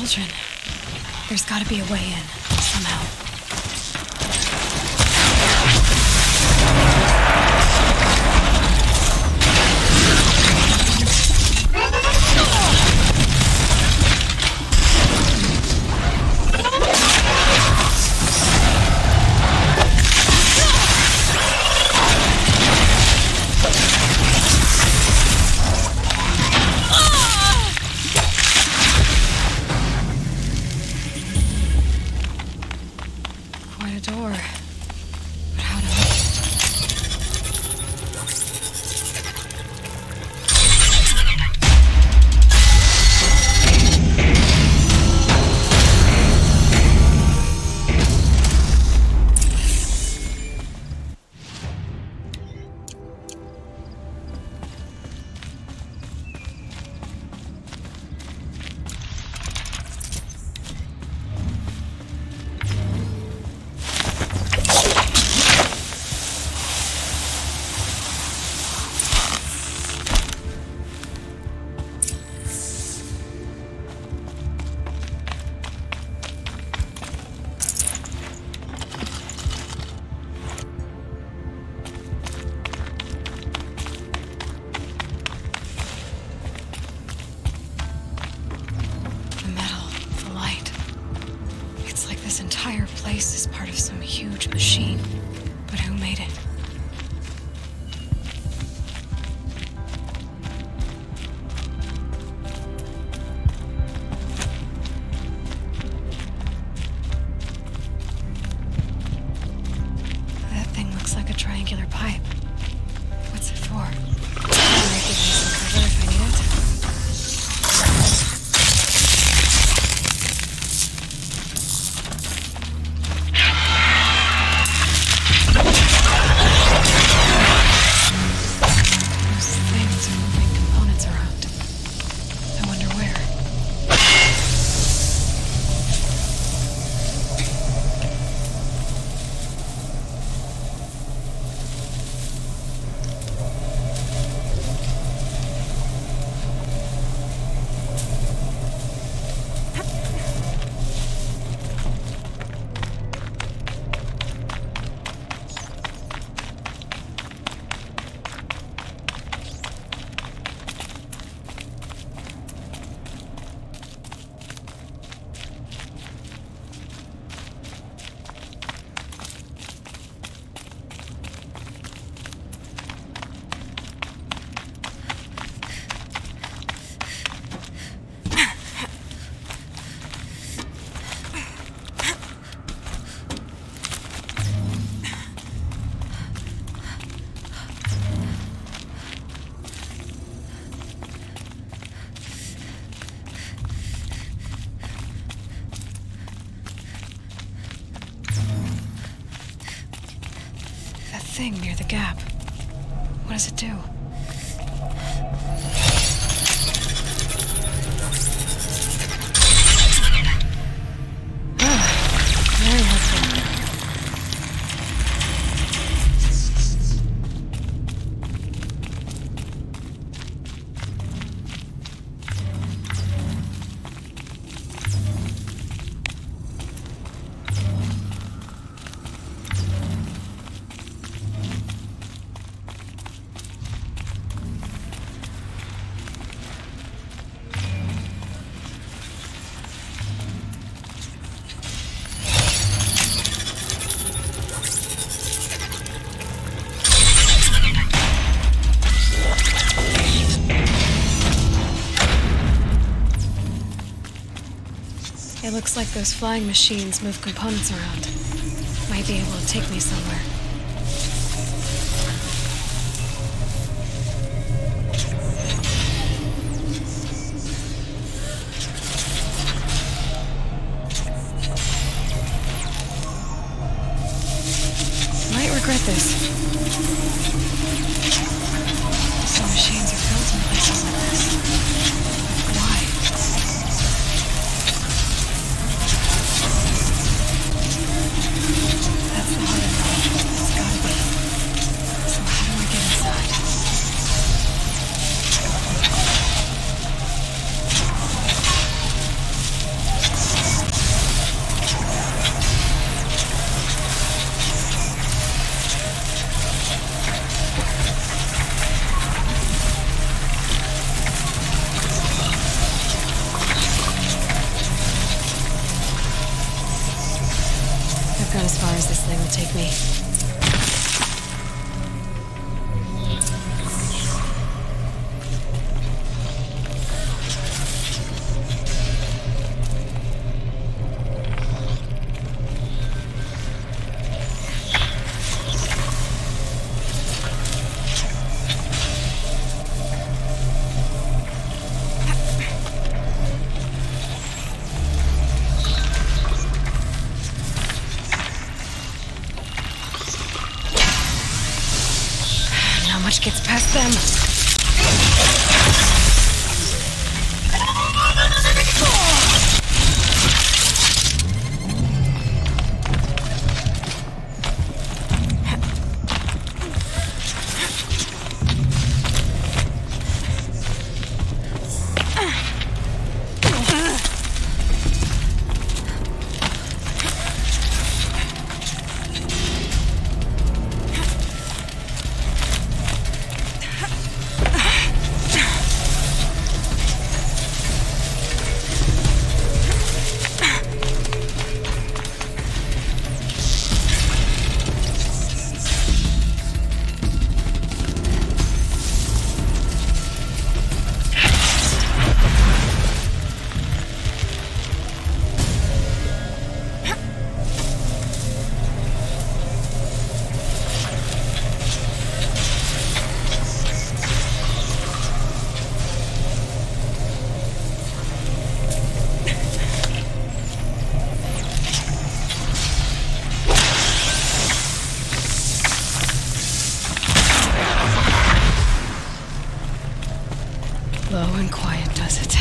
cauldron. There's gotta be a way in, somehow. Place is part of some huge machine. But who made it? That thing looks like a triangular pipe. What's it for? It might give me some cover if I need it. Thing near the gap. What does it do? Very helpful. It looks like those flying machines move components around. Might be able to take me somewhere. Might regret this. Some machines are built in places like this. Why? That's the heart of it all. It's gotta be. So how do I get inside? not as far as this thing will take me. Not much gets past them. Low and quiet does it.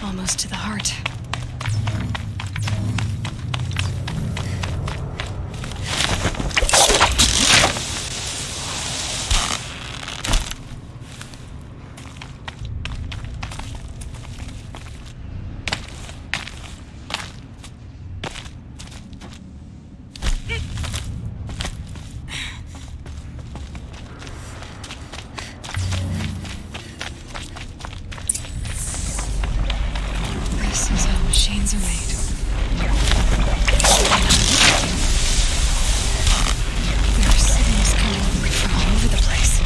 Almost to the heart. This is how machines are made. There are signals coming from all over the place.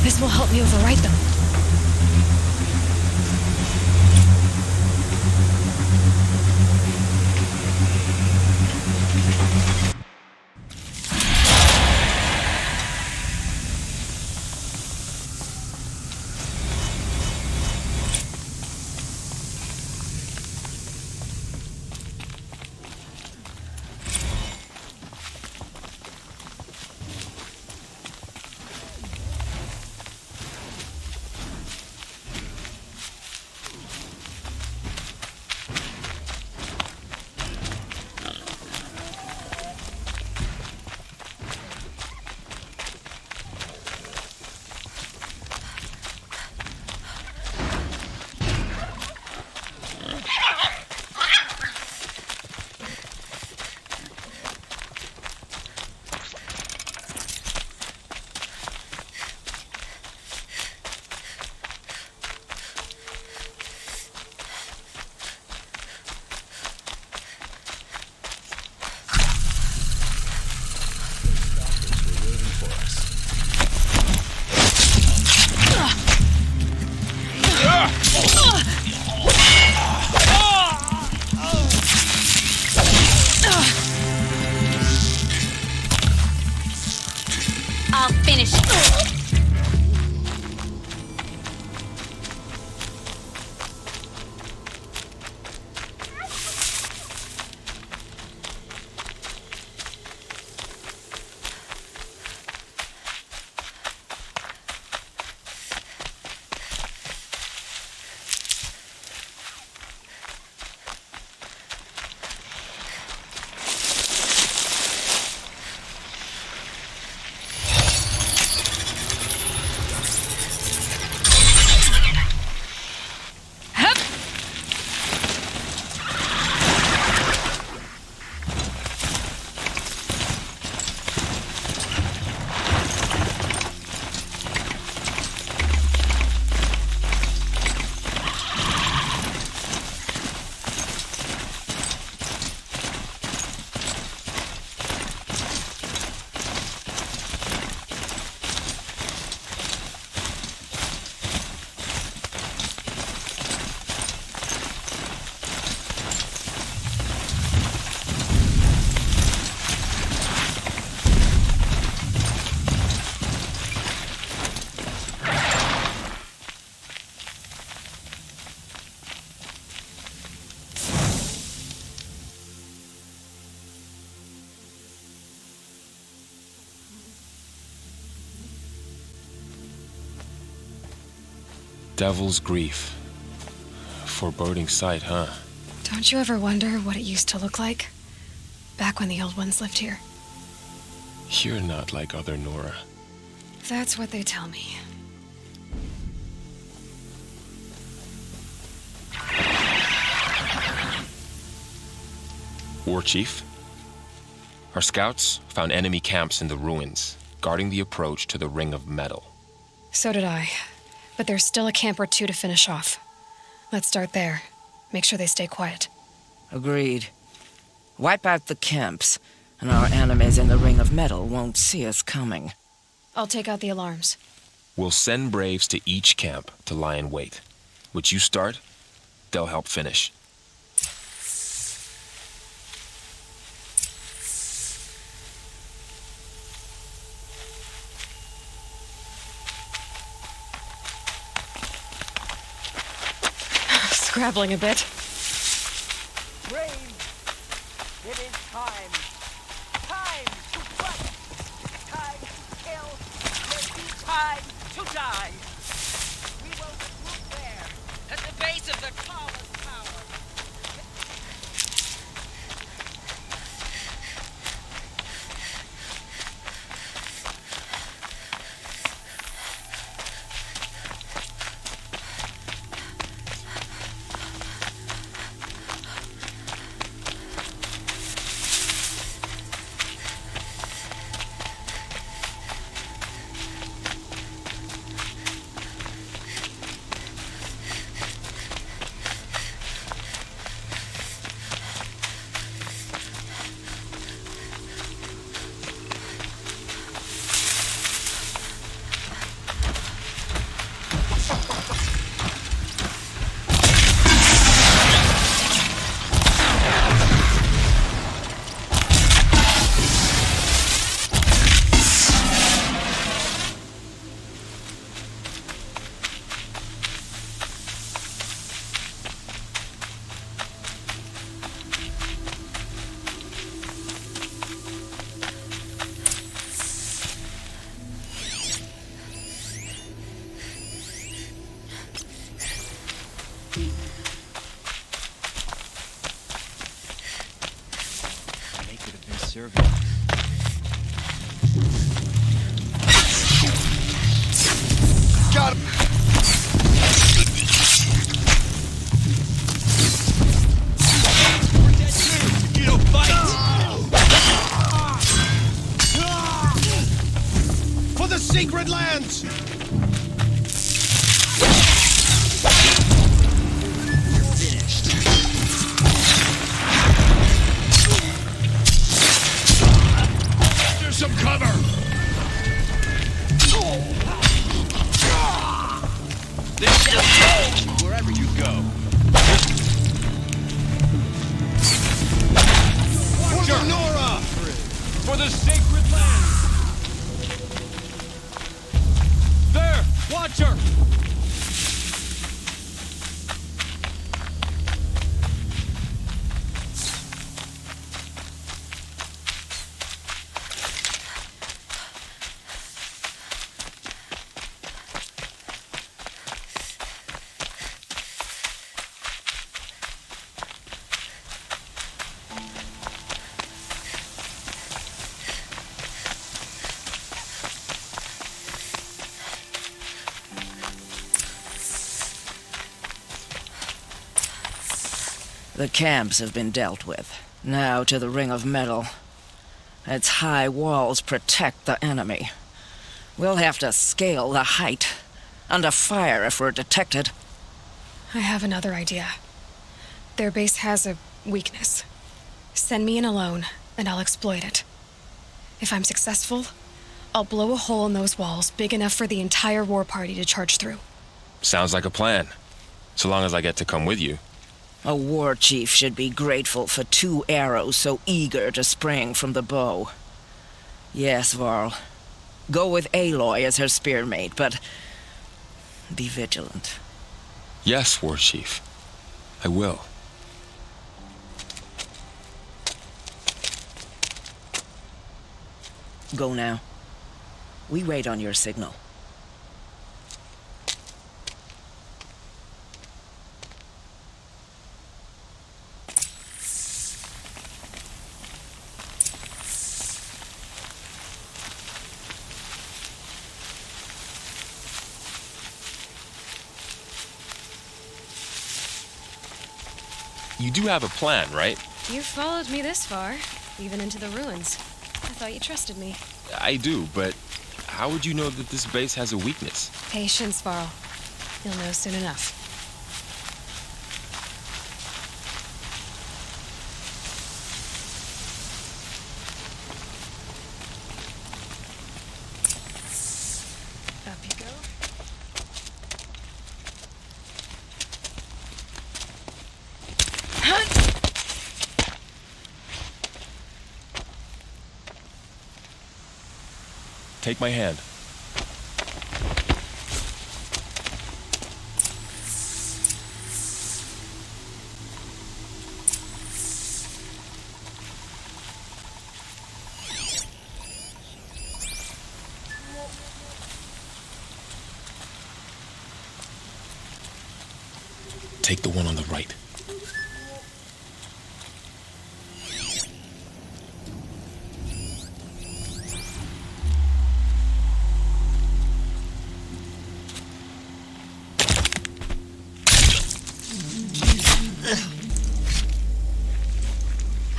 This will help me overwrite them. I'll finish it. Devil's Grief. Foreboding sight, huh? Don't you ever wonder what it used to look like? Back when the old ones lived here. You're not like other Nora. That's what they tell me. War Chief? Our scouts found enemy camps in the ruins, guarding the approach to the Ring of Metal. So did I. But there's still a camp or two to finish off. Let's start there. Make sure they stay quiet. Agreed. Wipe out the camps, and our enemies in the Ring of Metal won't see us coming. I'll take out the alarms. We'll send Braves to each camp to lie in wait. Which you start, they'll help finish. Scrabbling a bit. Brave! It is time! Time to fight! Time to kill! Maybe time to die! We will regroup there, at the base of the tallest tower! For the Sacred Lands! Under some cover! This is wherever you go. For Nora! For the Sacred Land! There! Watcher! The camps have been dealt with. Now to the Ring of Metal. Its high walls protect the enemy. We'll have to scale the height. Under fire if we're detected. I have another idea. Their base has a weakness. Send me in alone, and I'll exploit it. If I'm successful, I'll blow a hole in those walls big enough for the entire war party to charge through. Sounds like a plan. So long as I get to come with you. A war chief should be grateful for 2 arrows so eager to spring from the bow. Yes, Varl. Go with Aloy as her spearmate, but be vigilant. Yes, War Chief. I will. Go now. We wait on your signal. You do have a plan, right? You've followed me this far, even into the ruins. I thought you trusted me. I do, but how would you know that this base has a weakness? Patience, Varl. You'll know soon enough. Up you go. Take my hand. Take the one on the right.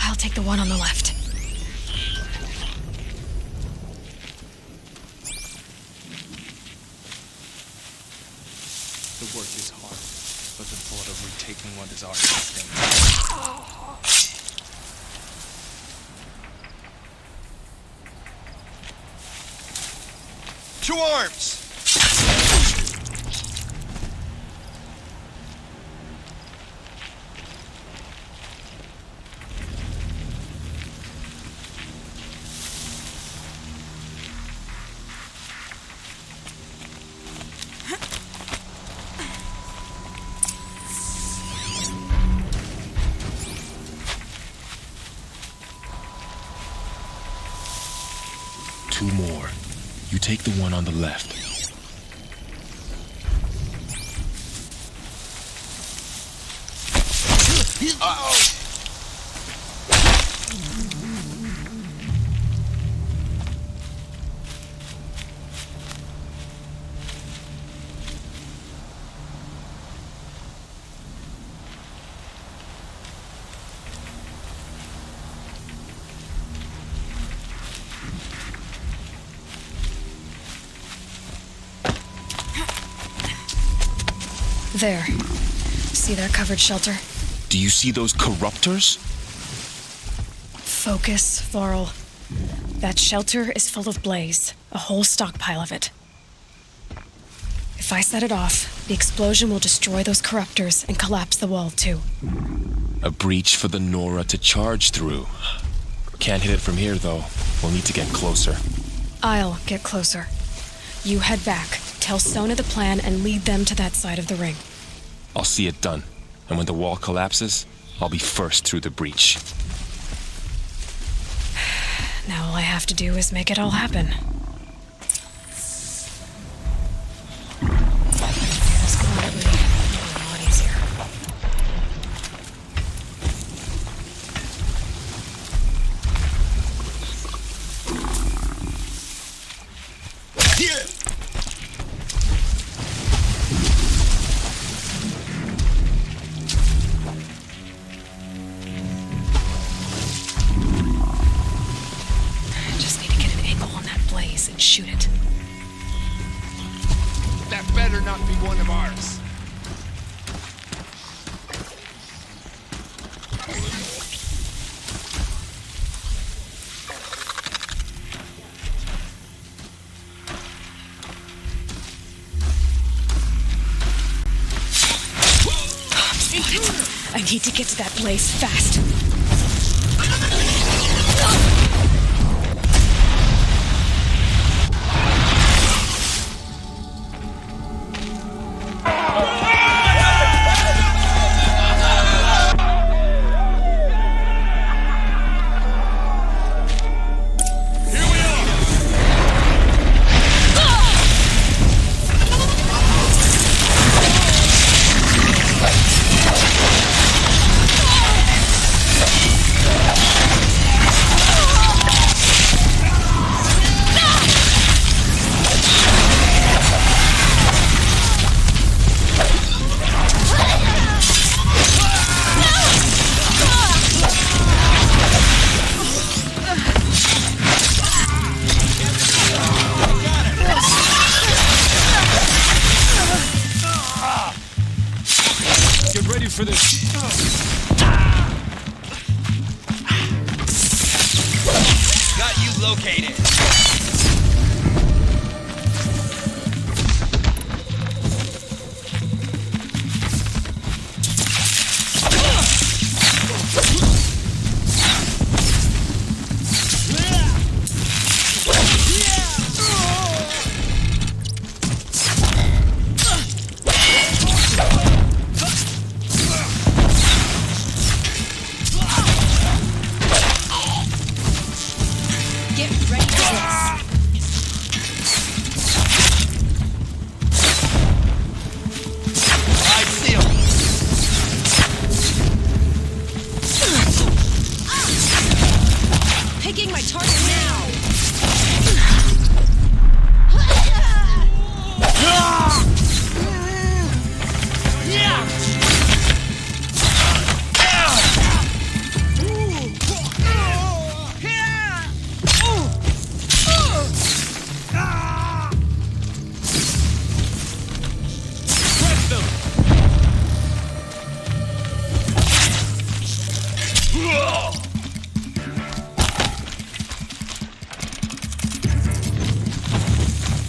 I'll take the one on the left. The work is hard, but the thought of retaking what is ours is To arms! Two more. You take the one on the left. Uh-oh! There. See that covered shelter? Do you see those corruptors? Focus, Varl. That shelter is full of blaze. A whole stockpile of it. If I set it off, the explosion will destroy those corruptors and collapse the wall, too. A breach for the Nora to charge through. Can't hit it from here, though. We'll need to get closer. I'll get closer. You head back, tell Sona the plan, and lead them to that side of the ring. I'll see it done. And when the wall collapses, I'll be first through the breach. Now all I have to do is make it all happen. This quietly, it'll be a lot easier. And shoot it. That better not be one of ours. I need to get to that blaze fast. For this. Got you located.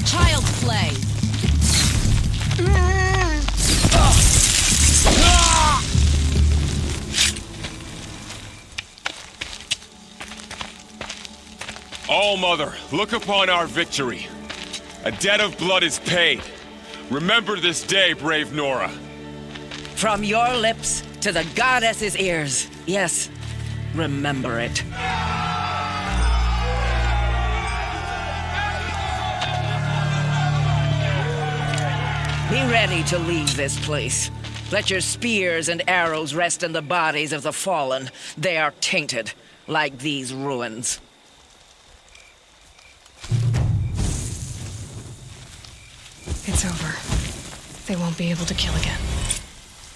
Child's play. All-Mother, look upon our victory. A debt of blood is paid. Remember this day, brave Nora. From your lips to the goddess's ears. Yes, remember it. Be ready to leave this place. Let your spears and arrows rest in the bodies of the fallen. They are tainted, like these ruins. It's over. They won't be able to kill again.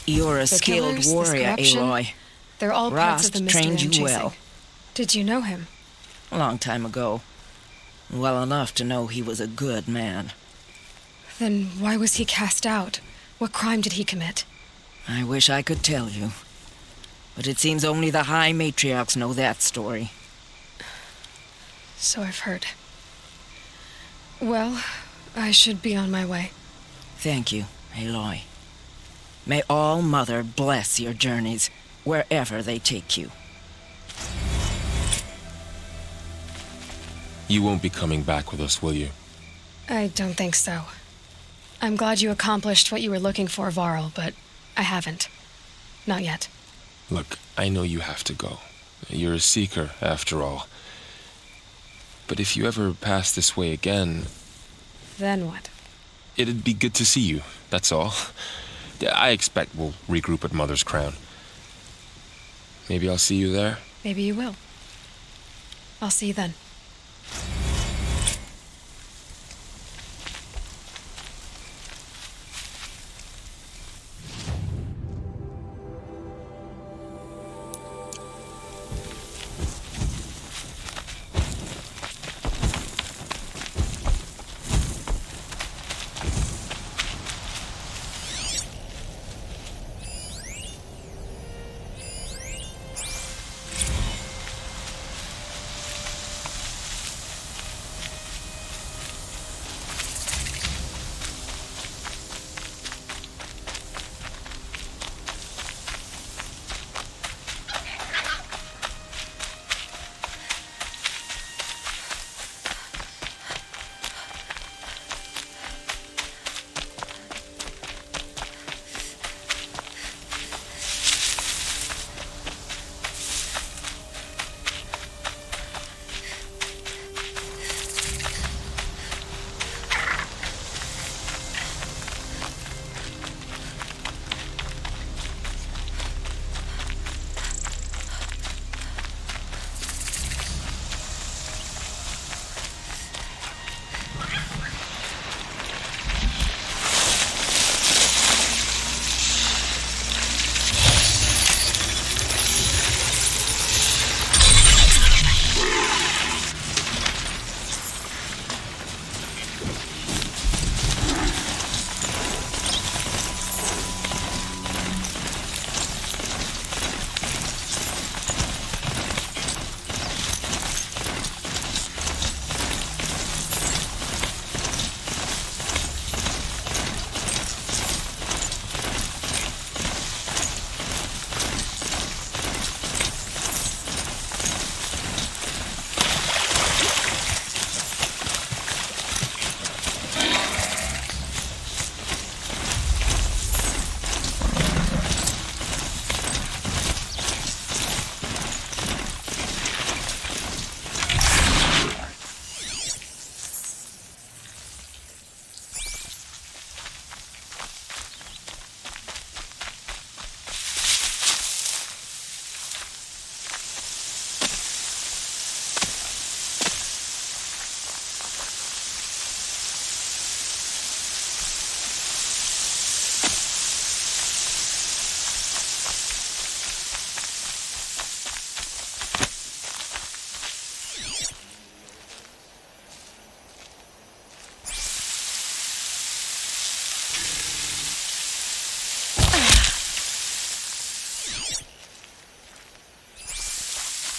You're a The skilled killers, this warrior, corruption, Aloy. They're all parts of the Rost mystery trained I'm you chasing. well. Did you know him? A long time ago. Well enough to know he was a good man. Then why was he cast out? What crime did he commit? I wish I could tell you. But it seems only the High Matriarchs know that story. So I've heard. Well, I should be on my way. Thank you, Aloy. May All Mother bless your journeys, wherever they take you. You won't be coming back with us, will you? I don't think so. I'm glad you accomplished what you were looking for, Varl, but I haven't. Not yet. Look, I know you have to go. You're a seeker, after all. But if you ever pass this way again... Then what? It'd be good to see you, that's all. I expect we'll regroup at Mother's Crown. Maybe I'll see you there? Maybe you will. I'll see you then.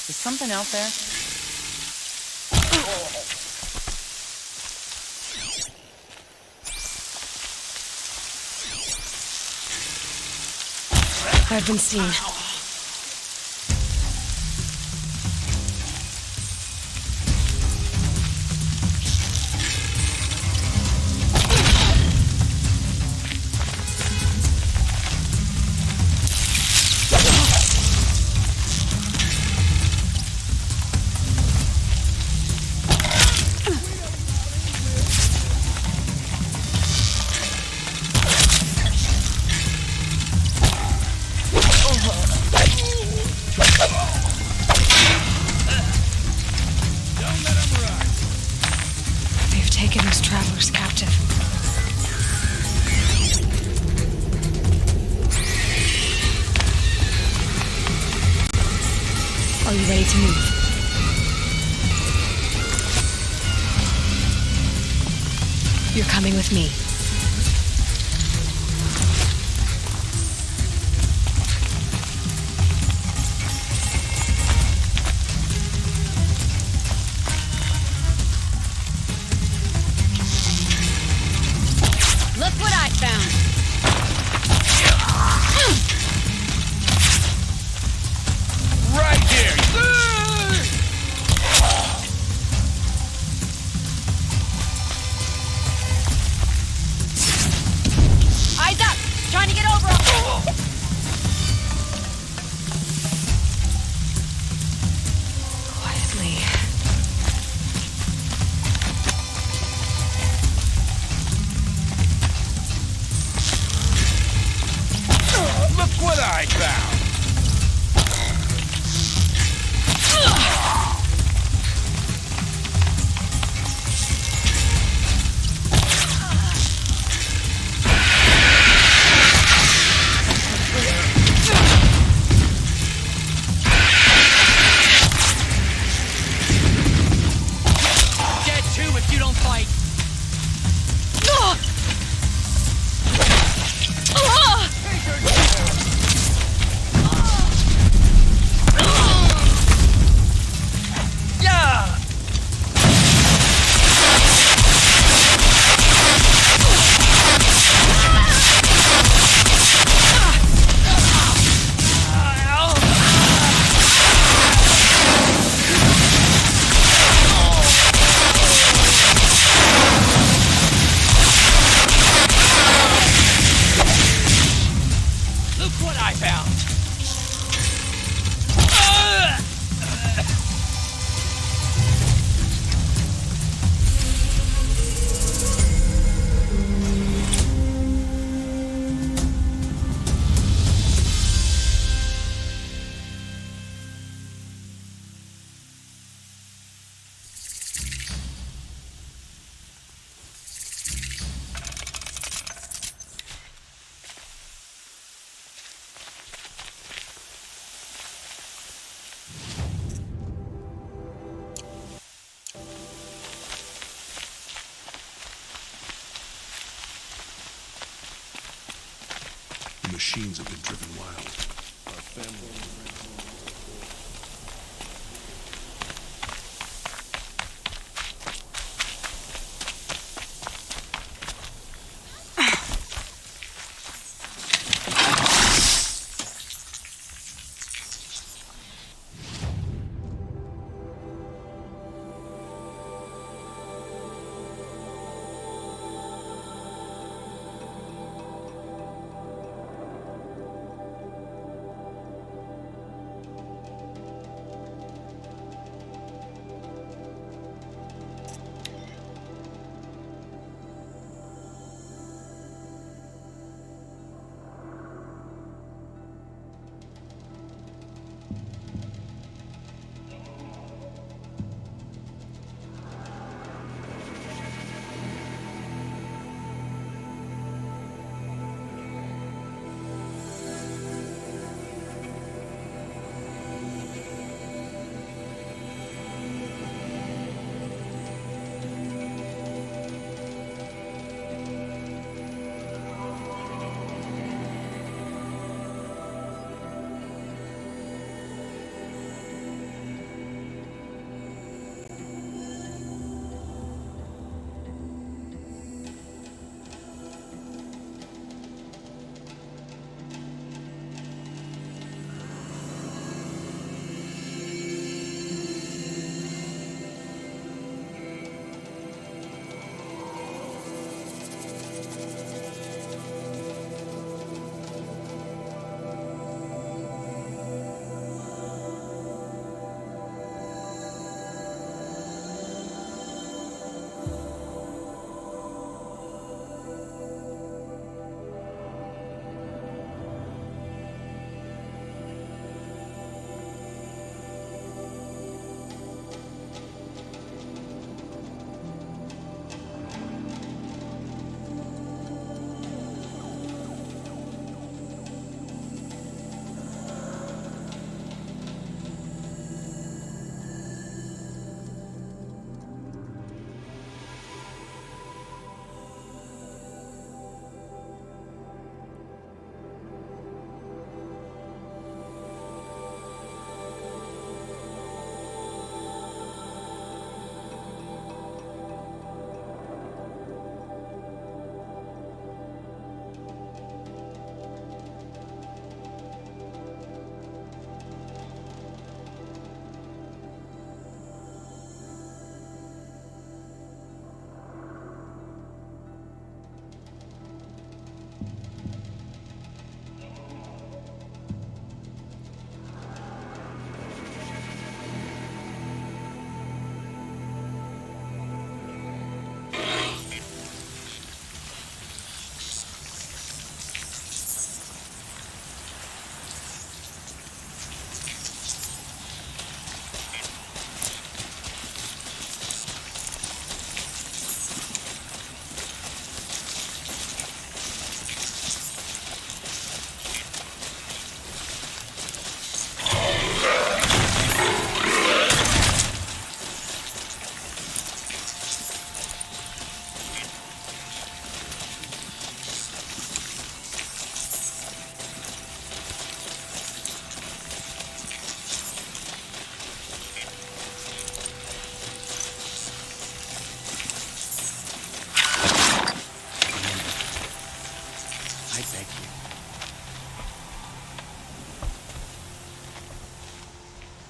Is something out there? I've been seen. They've taken those travelers captive. Are you ready to move? You're coming with me. machines have been driven wild. Our family.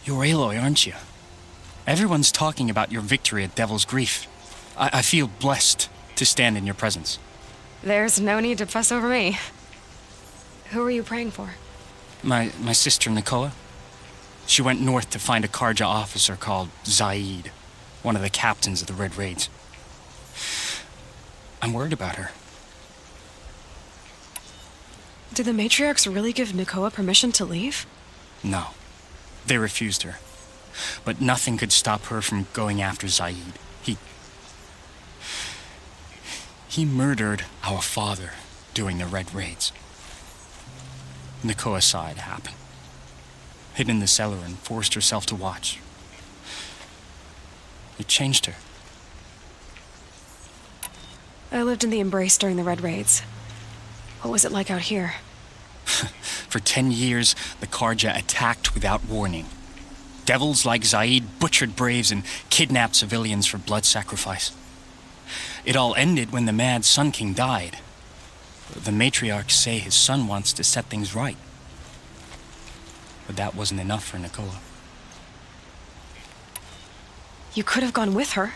You're Aloy, aren't you? Everyone's talking about your victory at Devil's Grief. I feel blessed to stand in your presence. There's no need to fuss over me. Who are you praying for? My sister Nakoa. She went north to find a Karja officer called Zaid, one of the captains of the Red Raids. I'm worried about her. Did the matriarchs really give Nakoa permission to leave? No. They refused her. But nothing could stop her from going after Zaid. He murdered our father during the Red Raids. Nakoa saw it happen. Hid in the cellar and forced herself to watch. It changed her. I lived in the Embrace during the Red Raids. What was it like out here? For 10 years, the Karja attacked without warning. Devils like Zaid butchered braves and kidnapped civilians for blood sacrifice. It all ended when the mad Sun King died. The matriarchs say his son wants to set things right. But that wasn't enough for Nakoa. You could have gone with her.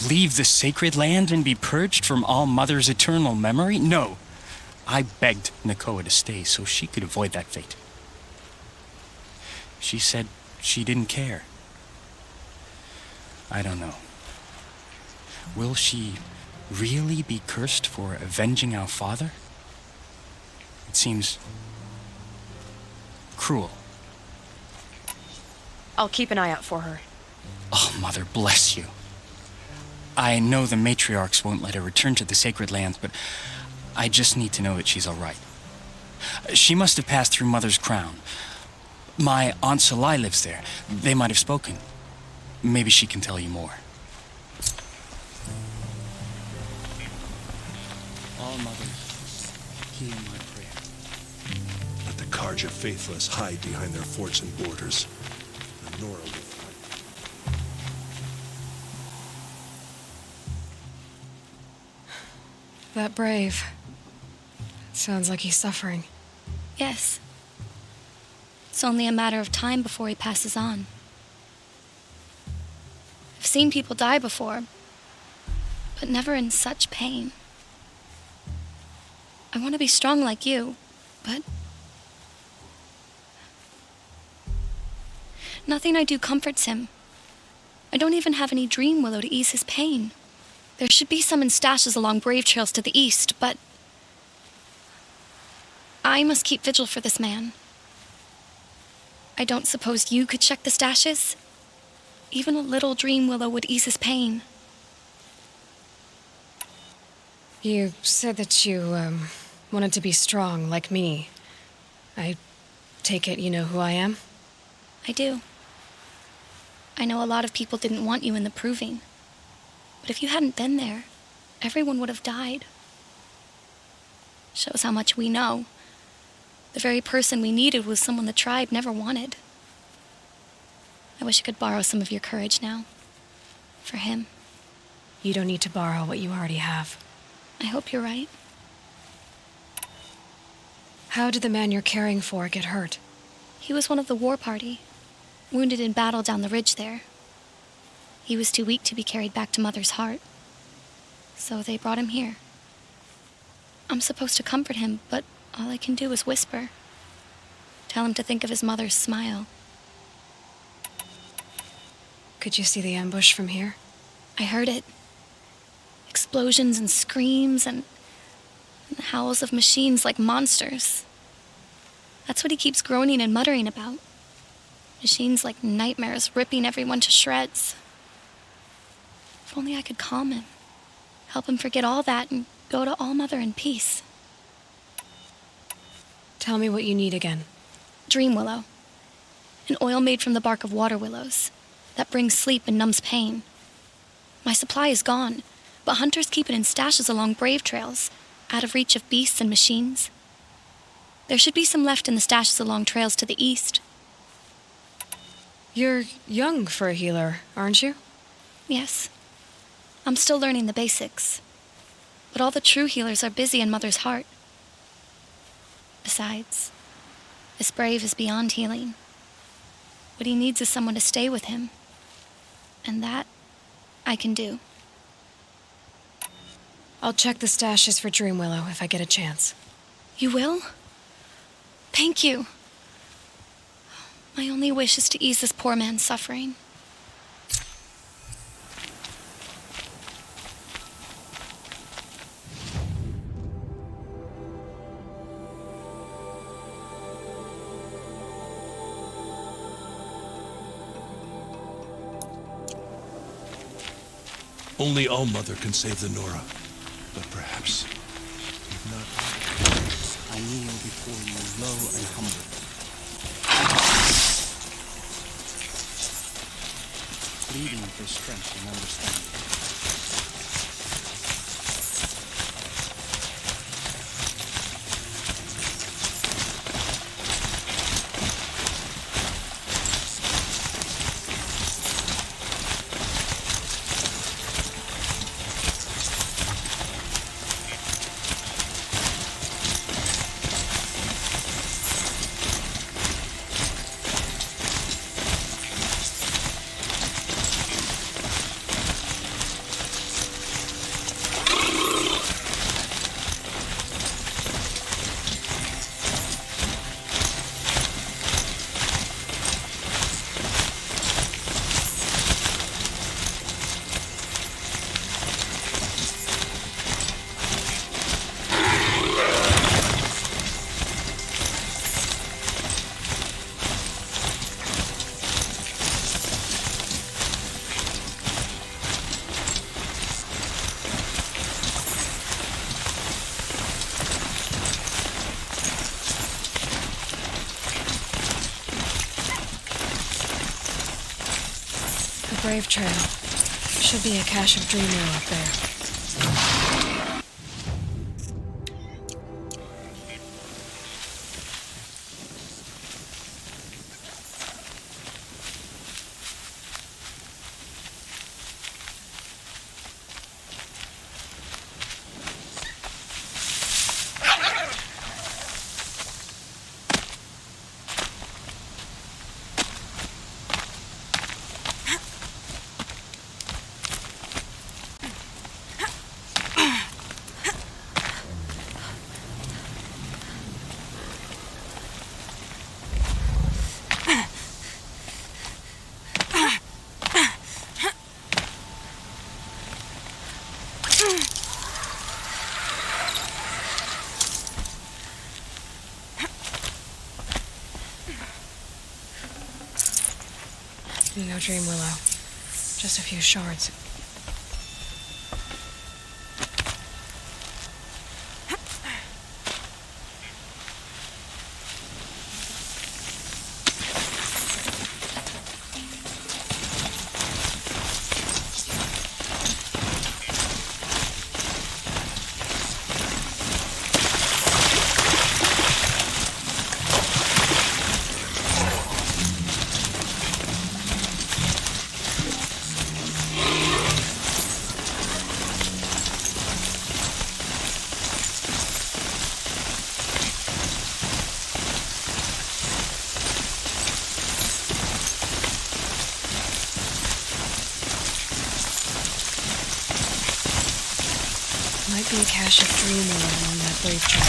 Leave the sacred land and be purged from All Mother's eternal memory? No. I begged Nakoa to stay so she could avoid that fate. She said she didn't care. I don't know. Will she really be cursed for avenging our father? It seems cruel. I'll keep an eye out for her. Oh, Mother, bless you. I know the matriarchs won't let her return to the sacred lands, but I just need to know that she's all right. She must have passed through Mother's crown. My Aunt Salai lives there. They might have spoken. Maybe she can tell you more. All mothers, hear my prayer. Let the Karja faithless hide behind their forts and borders. And Nora will find That brave. Sounds like he's suffering. Yes. It's only a matter of time before he passes on. I've seen people die before, but never in such pain. I want to be strong like you, but nothing I do comforts him. I don't even have any dream willow to ease his pain. There should be some in stashes along brave trails to the east, but I must keep vigil for this man. I don't suppose you could check the stashes? Even a little dream willow would ease his pain. You said that you, wanted to be strong, like me. I take it you know who I am? I do. I know a lot of people didn't want you in the proving. But if you hadn't been there, everyone would have died. Shows how much we know. The very person we needed was someone the tribe never wanted. I wish I could borrow some of your courage now. For him. You don't need to borrow what you already have. I hope you're right. How did the man you're caring for get hurt? He was one of the war party, wounded in battle down the ridge there. He was too weak to be carried back to Mother's heart. So they brought him here. I'm supposed to comfort him, but all I can do is whisper. Tell him to think of his mother's smile. Could you see the ambush from here? I heard it. Explosions and screams and howls of machines like monsters. That's what he keeps groaning and muttering about. Machines like nightmares ripping everyone to shreds. If only I could calm him. Help him forget all that and go to All Mother in peace. Tell me what you need again. Dream willow. An oil made from the bark of water willows that brings sleep and numbs pain. My supply is gone, but hunters keep it in stashes along brave trails, out of reach of beasts and machines. There should be some left in the stashes along trails to the east. You're young for a healer, aren't you? Yes. I'm still learning the basics. But all the true healers are busy in Mother's heart. Besides, this brave is beyond healing. What he needs is someone to stay with him. And that, I can do. I'll check the stashes for Dream Willow if I get a chance. You will? Thank you. My only wish is to ease this poor man's suffering. Only All Mother can save the Nora. But perhaps we've not. I kneel before you low and humble. Pleading for strength and understanding. Brave Trail. Should be a cache of dream oil up there. No dream willow. Just a few shards. Might be a cache of dream oil along that brave trail.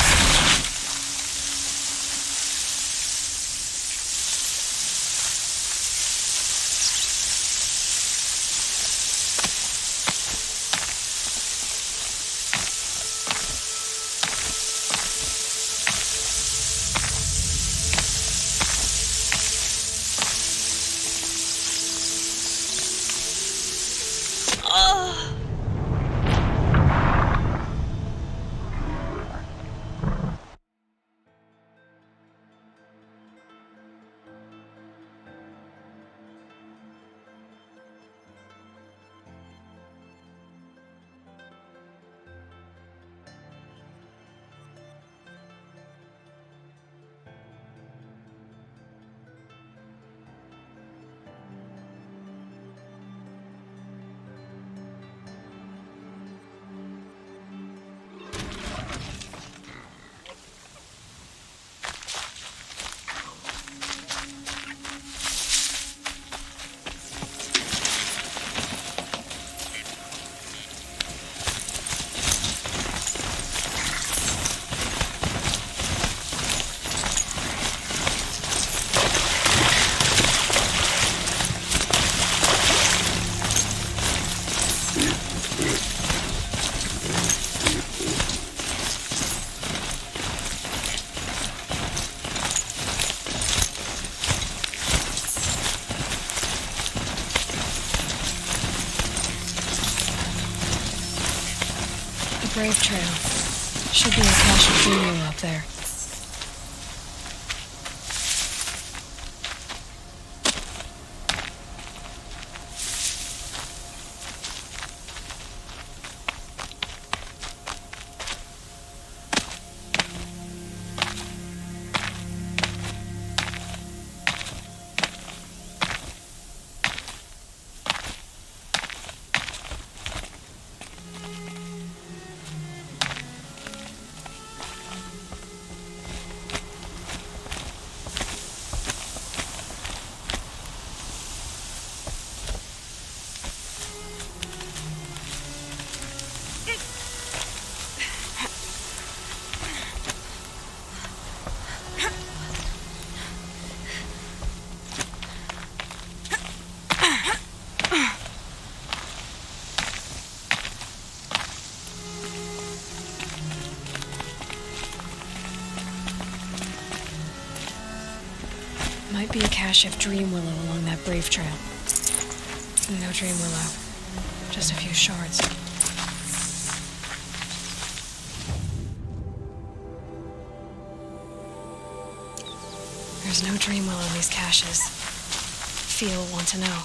Brave Trail. Should be a cache of dream oil up there. Might be a cache of dream willow along that brave trail. No dream willow. Just a few shards. There's no dream willow in these caches. Feel want to know.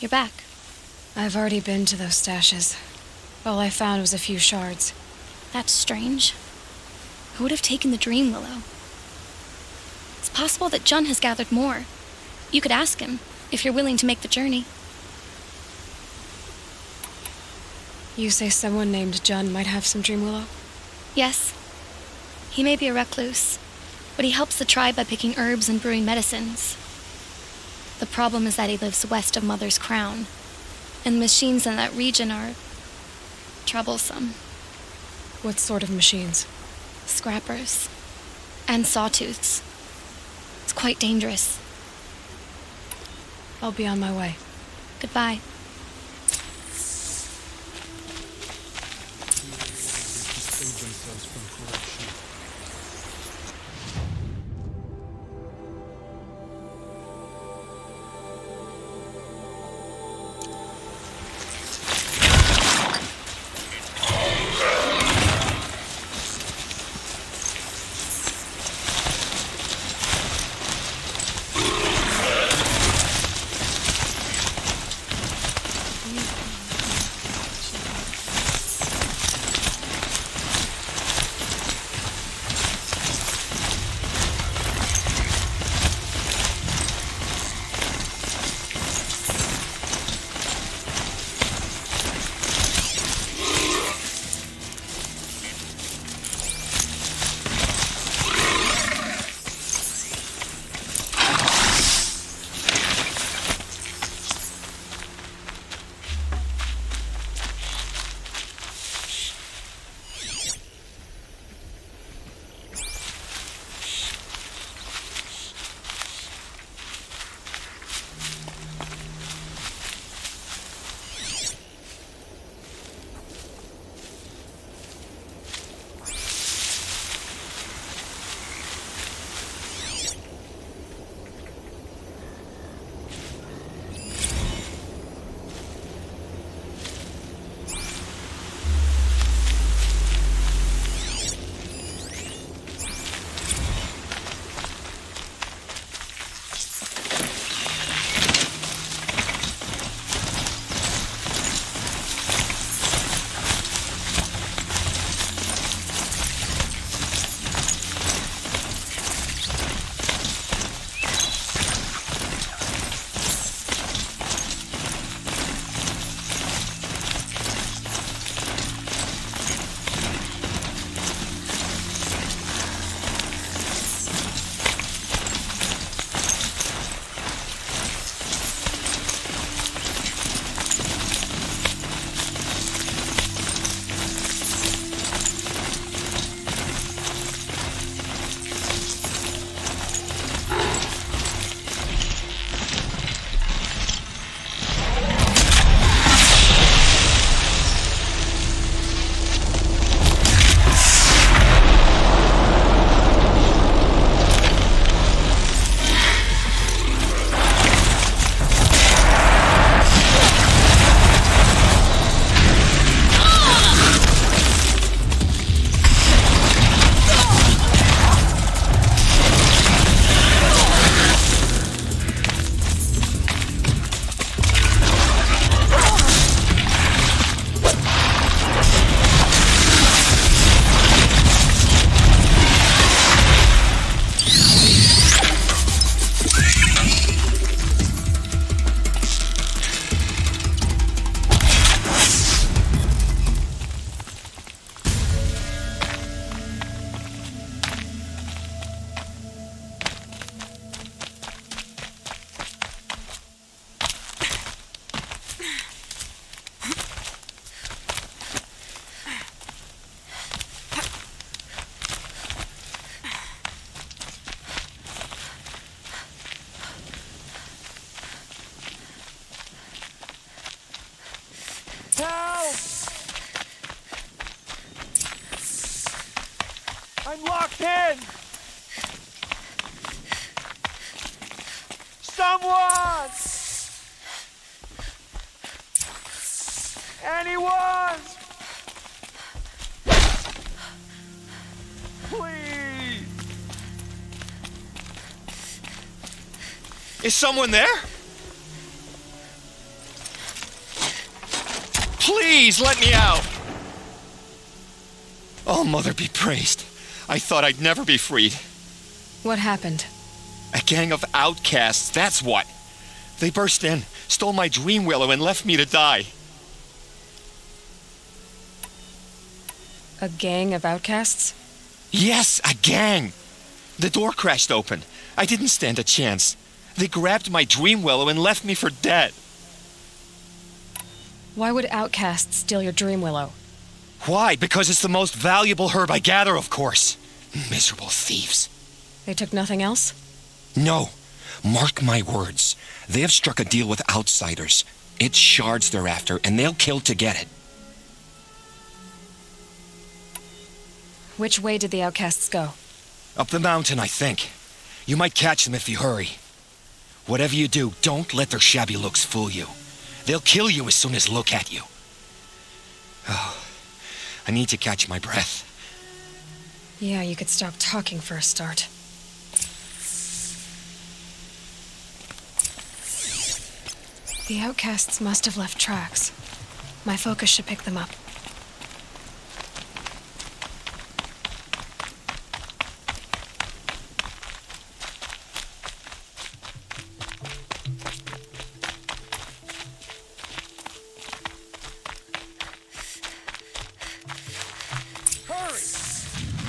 You're back. I've already been to those stashes. All I found was a few shards. That's strange. Who would have taken the Dream Willow? It's possible that Jun has gathered more. You could ask him, if you're willing to make the journey. You say someone named Jun might have some Dream Willow? Yes. He may be a recluse, but he helps the tribe by picking herbs and brewing medicines. The problem is that he lives west of Mother's Crown, and machines in that region are troublesome. What sort of machines? Scrappers. And sawtooths. It's quite dangerous. I'll be on my way. Goodbye. Save themselves from corruption. Help! I'm locked in! Someone! Anyone! Please! Is someone there? Please, let me out! Oh, Mother be praised. I thought I'd never be freed. What happened? A gang of outcasts, that's what. They burst in, stole my dream willow, and left me to die. A gang of outcasts? Yes, a gang! The door crashed open. I didn't stand a chance. They grabbed my dream willow and left me for dead. Why would outcasts steal your dream willow? Why? Because it's the most valuable herb I gather, of course. Miserable thieves. They took nothing else? No. Mark my words. They have struck a deal with outsiders. It's shards they're after, and they'll kill to get it. Which way did the outcasts go? Up the mountain, I think. You might catch them if you hurry. Whatever you do, don't let their shabby looks fool you. They'll kill you as soon as look at you. Oh, I need to catch my breath. Yeah, you could stop talking for a start. The outcasts must have left tracks. My focus should pick them up.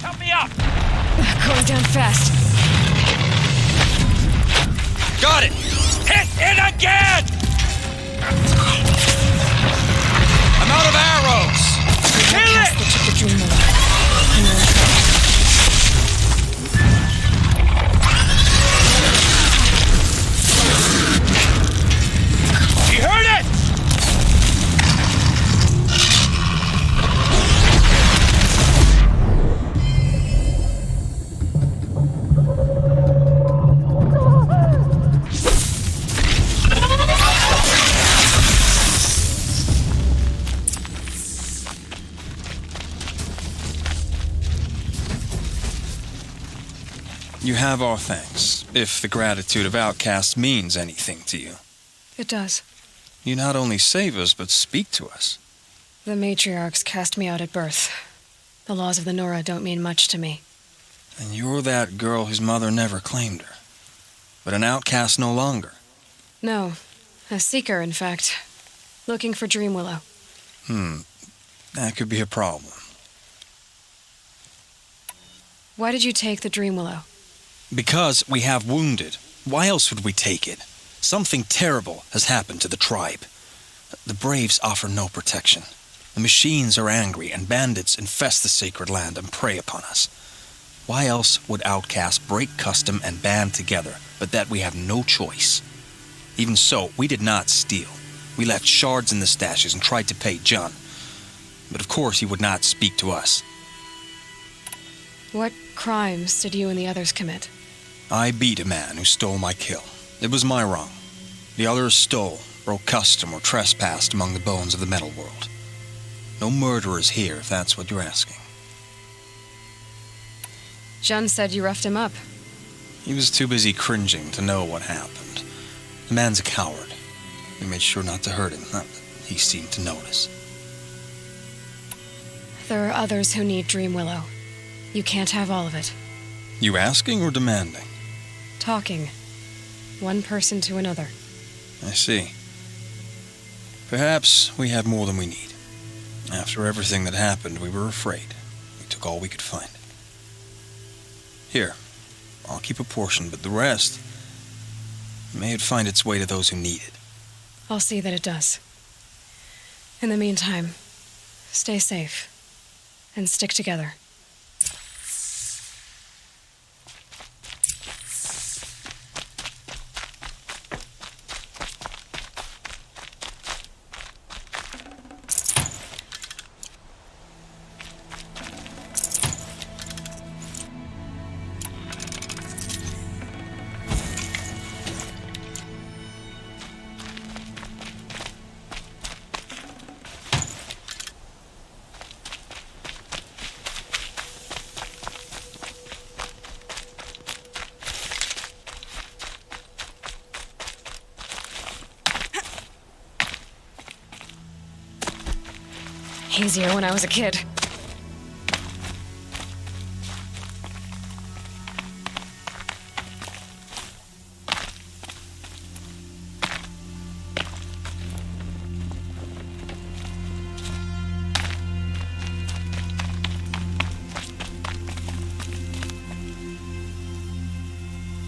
Help me up! Going down fast. Got it! Hit it again! I'm out of arrows! Kill Outcasts it! that took the dream willow. And they're in trouble. He heard it! You have our thanks, if the gratitude of outcasts means anything to you. It does. You not only save us, but speak to us. The matriarchs cast me out at birth. The laws of the Nora don't mean much to me. And you're that girl whose mother never claimed her. But an outcast no longer. No, a seeker, in fact. Looking for Dream Willow. That could be a problem. Why did you take the Dream Willow? Because we have wounded. Why else would we take it? Something terrible has happened to the tribe. The Braves offer no protection. The machines are angry, and bandits infest the sacred land and prey upon us. Why else would outcasts break custom and band together, but that we have no choice? Even so, we did not steal. We left shards in the stashes and tried to pay John. But of course he would not speak to us. What crimes did you and the others commit? I beat a man who stole my kill. It was my wrong. The others stole, broke custom, or trespassed among the bones of the metal world. No murderers here, if that's what you're asking. Jun said you roughed him up. He was too busy cringing to know what happened. The man's a coward. We made sure not to hurt him. Not that he seemed to notice. There are others who need Dream Willow. You can't have all of it. You asking or demanding? Talking. One person to another. I see. Perhaps we have more than we need. After everything that happened, we were afraid. We took all we could find. Here, I'll keep a portion, but the rest, may it find its way to those who need it. I'll see that it does. In the meantime, stay safe. And stick together. Easier when I was a kid.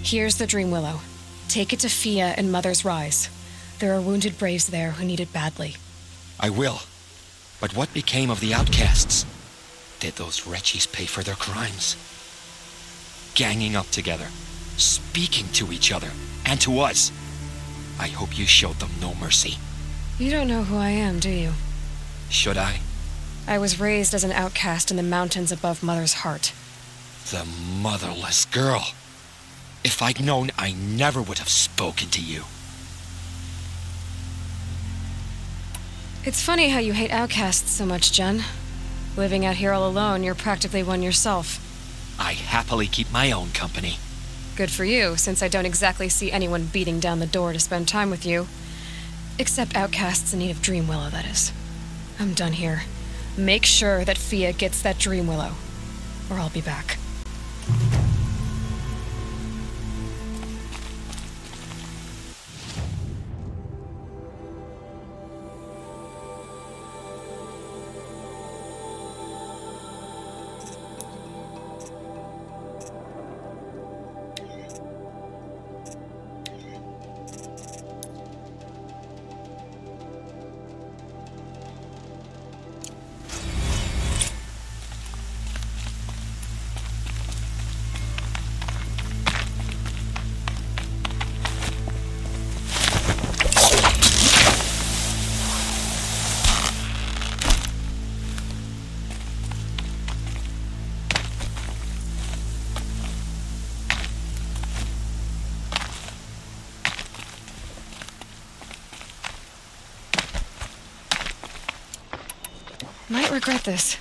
Here's the Dream Willow. Take it to Fia and Mother's Rise. There are wounded braves there who need it badly. I will. But what became of the outcasts? Did those wretches pay for their crimes? Ganging up together, speaking to each other, and to us. I hope you showed them no mercy. You don't know who I am, do you? Should I? I was raised as an outcast in the mountains above Mother's heart. The motherless girl. If I'd known, I never would have spoken to you. It's funny how you hate outcasts so much, Jen. Living out here all alone, you're practically one yourself. I happily keep my own company. Good for you, since I don't exactly see anyone beating down the door to spend time with you. Except outcasts in need of Dream Willow, that is. I'm done here. Make sure that Fia gets that Dream Willow, or I'll be back. Might regret this.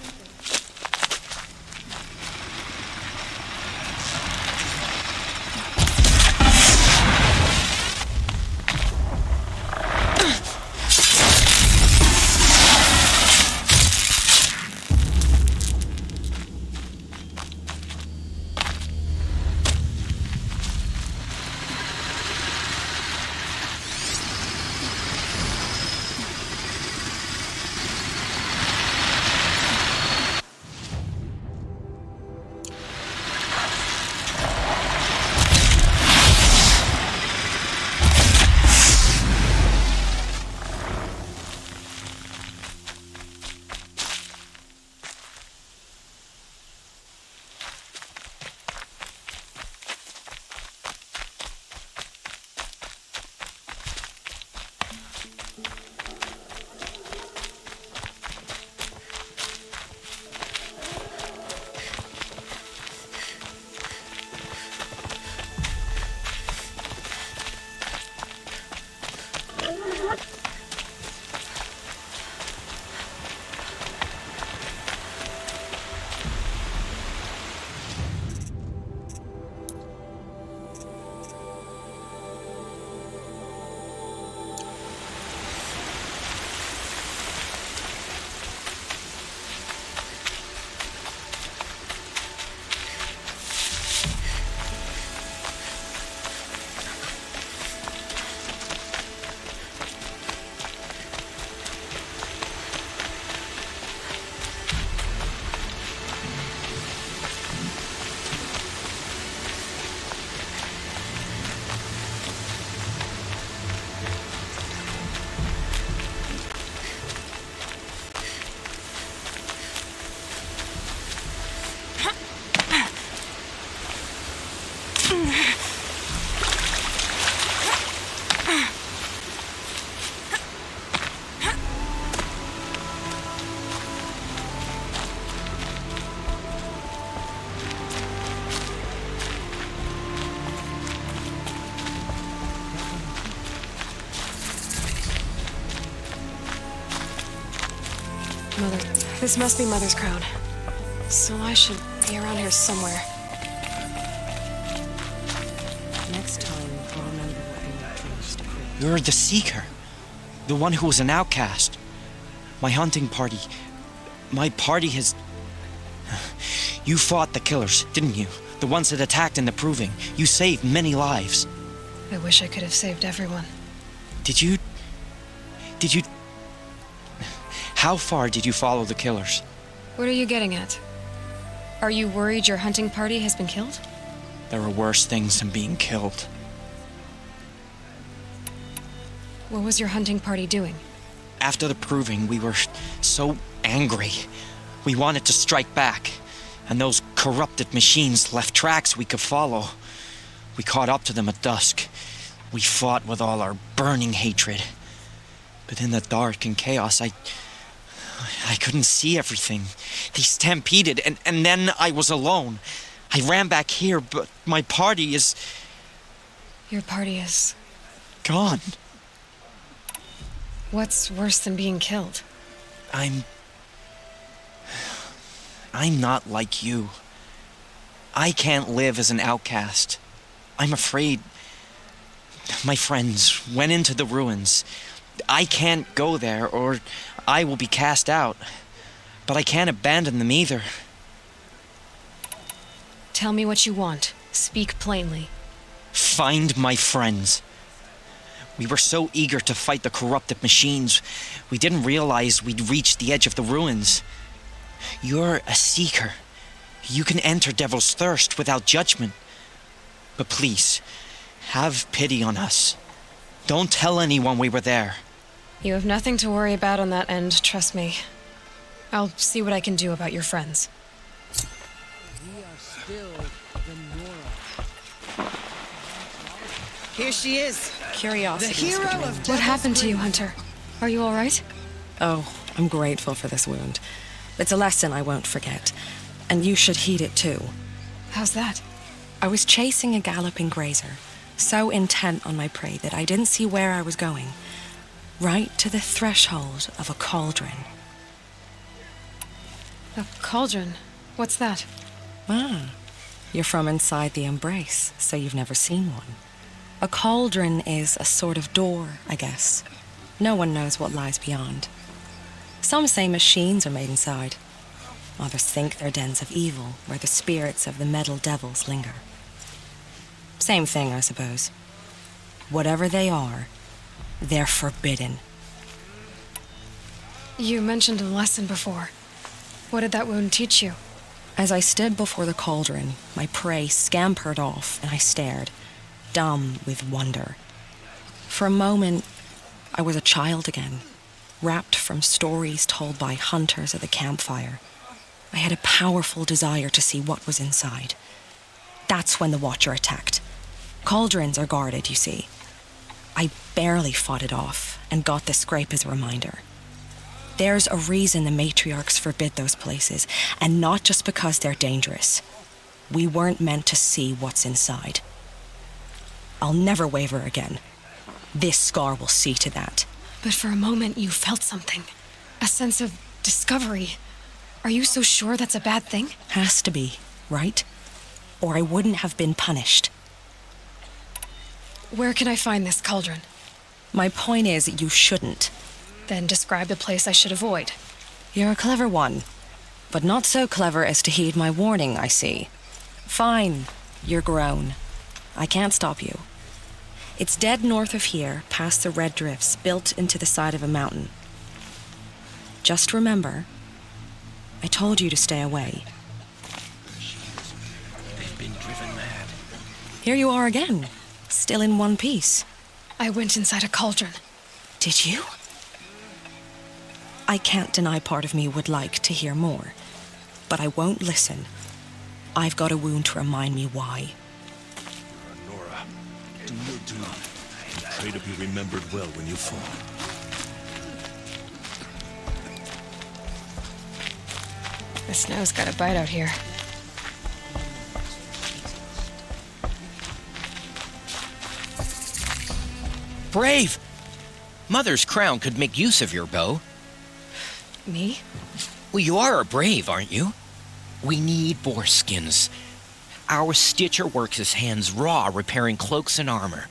Mother. This must be Mother's crown. So I should be around here somewhere. Next time, I'll remember what you used to do. You're the Seeker. The one who was an outcast. My hunting party. My party has... You fought the killers, didn't you? The ones that attacked in the Proving. You saved many lives. I wish I could have saved everyone. Did you... How far did you follow the killers? What are you getting at? Are you worried your hunting party has been killed? There are worse things than being killed. What was your hunting party doing? After the Proving, we were so angry. We wanted to strike back. And those corrupted machines left tracks we could follow. We caught up to them at dusk. We fought with all our burning hatred. But in the dark and chaos, I couldn't see everything. They stampeded, and then I was alone. I ran back here, but my party is... Your party is... gone. What's worse than being killed? I'm not like you. I can't live as an outcast. I'm afraid... My friends went into the ruins. I can't go there, or I will be cast out. But I can't abandon them either. Tell me what you want. Speak plainly. Find my friends. We were so eager to fight the corrupted machines, we didn't realize we'd reached the edge of the ruins. You're a seeker. You can enter Devil's Thirst without judgment. But please, have pity on us. Don't tell anyone we were there. You have nothing to worry about on that end, trust me. I'll see what I can do about your friends. We are still the Nora. Here she is. Curiosity. The hero of What happened to you, Hunter? Are you all right? Oh, I'm grateful for this wound. It's a lesson I won't forget. And you should heed it too. How's that? I was chasing a galloping grazer, so intent on my prey that I didn't see where I was going. Right to the threshold of a cauldron. A cauldron? What's that? Ah, you're from inside the Embrace, so you've never seen one. A cauldron is a sort of door, I guess. No one knows what lies beyond. Some say machines are made inside. Others think they're dens of evil, where the spirits of the metal devils linger. Same thing, I suppose. Whatever they are, they're forbidden. You mentioned a lesson before. What did that wound teach you? As I stood before the cauldron, my prey scampered off, and I stared, dumb with wonder. For a moment, I was a child again, wrapped from stories told by hunters at the campfire. I had a powerful desire to see what was inside. That's when the Watcher attacked. Cauldrons are guarded, you see. I barely fought it off, and got the scrape as a reminder. There's a reason the matriarchs forbid those places, and not just because they're dangerous. We weren't meant to see what's inside. I'll never waver again. This scar will see to that. But for a moment you felt something. A sense of discovery. Are you so sure that's a bad thing? Has to be, right? Or I wouldn't have been punished. Where can I find this cauldron? My point is, you shouldn't. Then describe the place I should avoid. You're a clever one, but not so clever as to heed my warning, I see. Fine, you're grown. I can't stop you. It's dead north of here, past the red drifts built into the side of a mountain. Just remember, I told you to stay away. They've been driven mad. Here you are again, still in one piece. I went inside a cauldron. Did you? I can't deny part of me would like to hear more, but I won't listen. I've got a wound to remind me why. Nora, do your duty. Pray to be remembered well when you fall. The snow's got a bite out here. Brave! Mother's crown could make use of your bow. Me? Well, you are a brave, aren't you? We need boar skins. Our stitcher works his hands raw repairing cloaks and armor.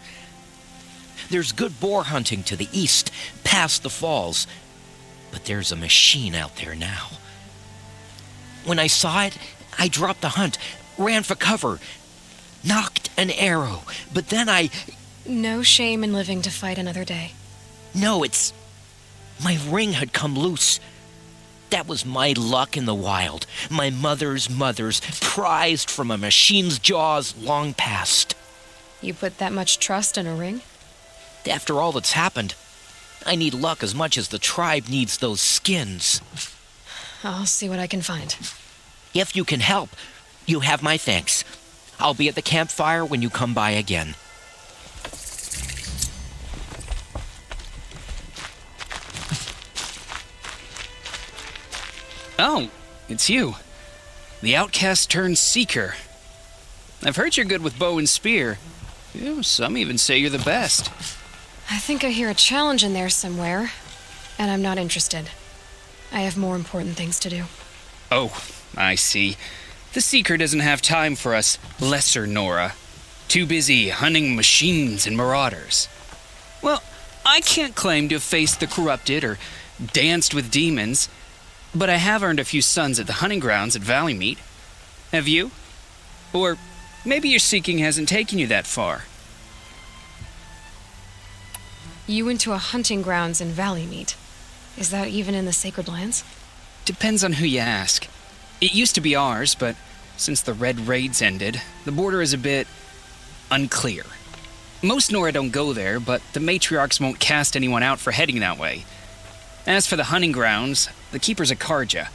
There's good boar hunting to the east, past the falls. But there's a machine out there now. When I saw it, I dropped the hunt, ran for cover, knocked an arrow, but then I... No shame in living to fight another day. No, it's... My ring had come loose. That was my luck in the wild. My mother's prized from a machine's jaws long past. You put that much trust in a ring? After all that's happened, I need luck as much as the tribe needs those skins. I'll see what I can find. If you can help, you have my thanks. I'll be at the campfire when you come by again. Oh, it's you. The outcast turned seeker. I've heard you're good with bow and spear. Some even say you're the best. I think I hear a challenge in there somewhere, and I'm not interested. I have more important things to do. Oh, I see. The Seeker doesn't have time for us lesser Nora. Too busy hunting machines and marauders. Well, I can't claim to have faced the corrupted or danced with demons, but I have earned a few sons at the hunting grounds at Valleymeet. Have you? Or maybe your seeking hasn't taken you that far. You went to a hunting grounds in Valleymeet. Is that even in the Sacred Lands? Depends on who you ask. It used to be ours, but since the Red Raids ended, the border is a bit unclear. Most Nora don't go there, but the matriarchs won't cast anyone out for heading that way. As for the hunting grounds, the keeper's a Karja.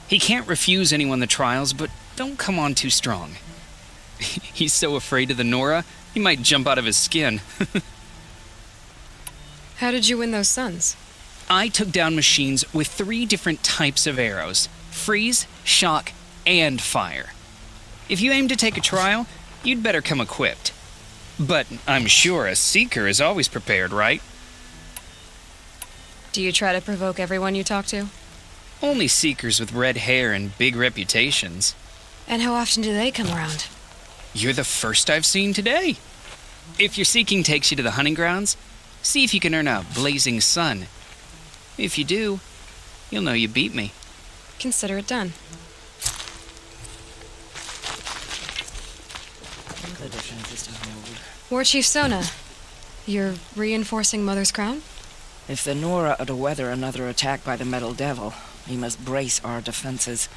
He can't refuse anyone the trials, but don't come on too strong. He's so afraid of the Nora, he might jump out of his skin. How did you win those sons? I took down machines with 3 different types of arrows: freeze, shock, and fire. If you aim to take a trial, you'd better come equipped. But I'm sure a seeker is always prepared, right? Do you try to provoke everyone you talk to? Only seekers with red hair and big reputations. And how often do they come around? You're the first I've seen today. If your seeking takes you to the hunting grounds, see if you can earn a blazing sun. If you do, you'll know you beat me. Consider it done. War Chief Sona, you're reinforcing Mother's Crown? If the Nora are to weather another attack by the Metal Devil, we must brace our defenses.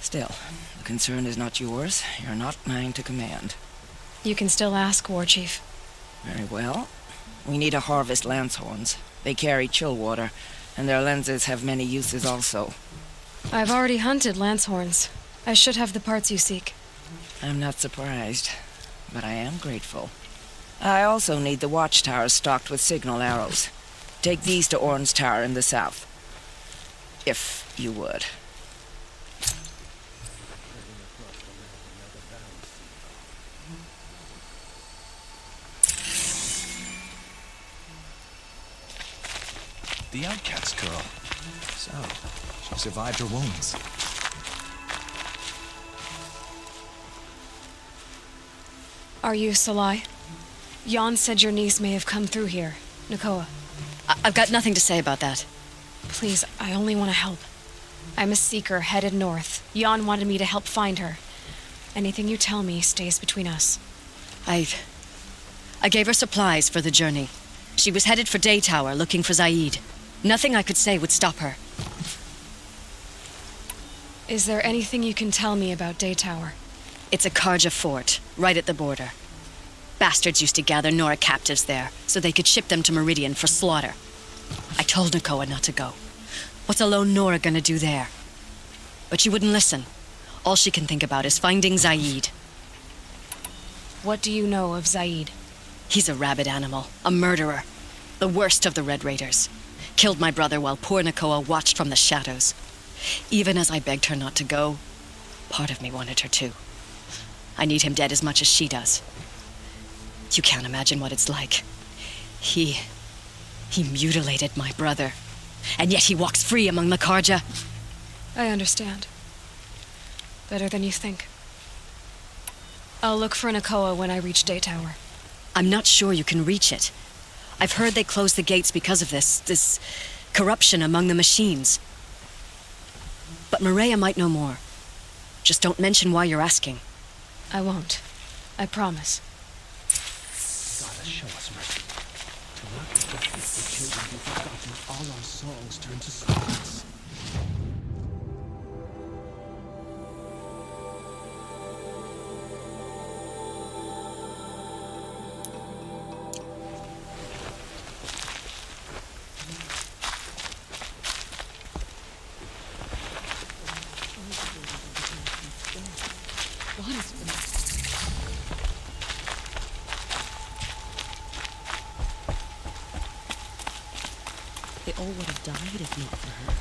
Still, the concern is not yours. You're not mine to command. You can still ask, War Chief. Very well. We need to harvest Lancehorns. They carry chill water, and their lenses have many uses also. I've already hunted Lancehorns. I should have the parts you seek. I'm not surprised, but I am grateful. I also need the watchtowers stocked with signal arrows. Take these to Orn's Tower in the south. If you would. The outcast girl. So, she survived her wounds. Are you Salai? Jan said your niece may have come through here. Nakoa. I've got nothing to say about that. Please, I only want to help. I'm a seeker headed north. Jan wanted me to help find her. Anything you tell me stays between us. I gave her supplies for the journey. She was headed for Day Tower looking for Zaid. Nothing I could say would stop her. Is there anything you can tell me about Day Tower? It's a Karja fort, right at the border. Bastards used to gather Nora captives there, so they could ship them to Meridian for slaughter. I told Nakoa not to go. What's a lone Nora gonna do there? But she wouldn't listen. All she can think about is finding Zaid. What do you know of Zaid? He's a rabid animal, a murderer. The worst of the Red Raiders. Killed my brother while poor Nakoa watched from the shadows. Even as I begged her not to go, part of me wanted her to. I need him dead as much as she does. You can't imagine what it's like. He mutilated my brother. And yet he walks free among the Karja. I understand. Better than you think. I'll look for Nakoa when I reach Day Tower. I'm not sure you can reach it. I've heard they closed the gates because of this corruption among the machines. But Maria might know more. Just don't mention why you're asking. I won't. I promise. Gotta show us mercy. To not forget this, the children be forgotten, all our songs turn to silence. They all would have died if not for her.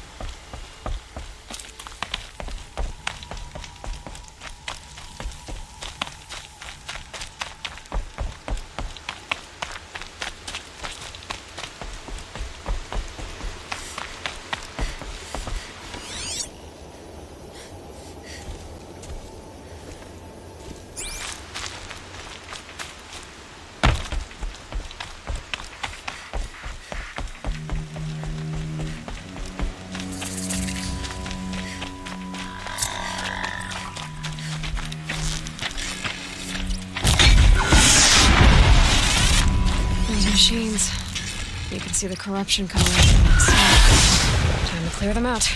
Machines. You can see the corruption coming out from that smoke. Time to clear them out.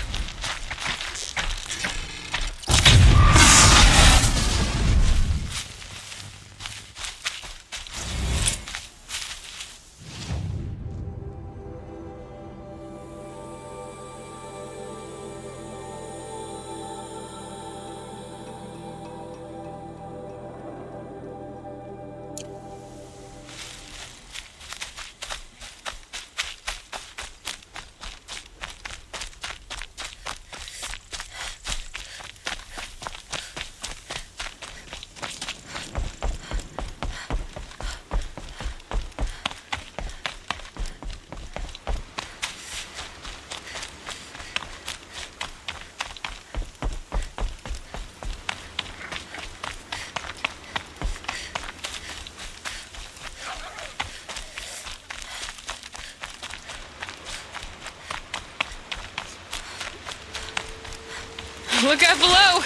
Look out below!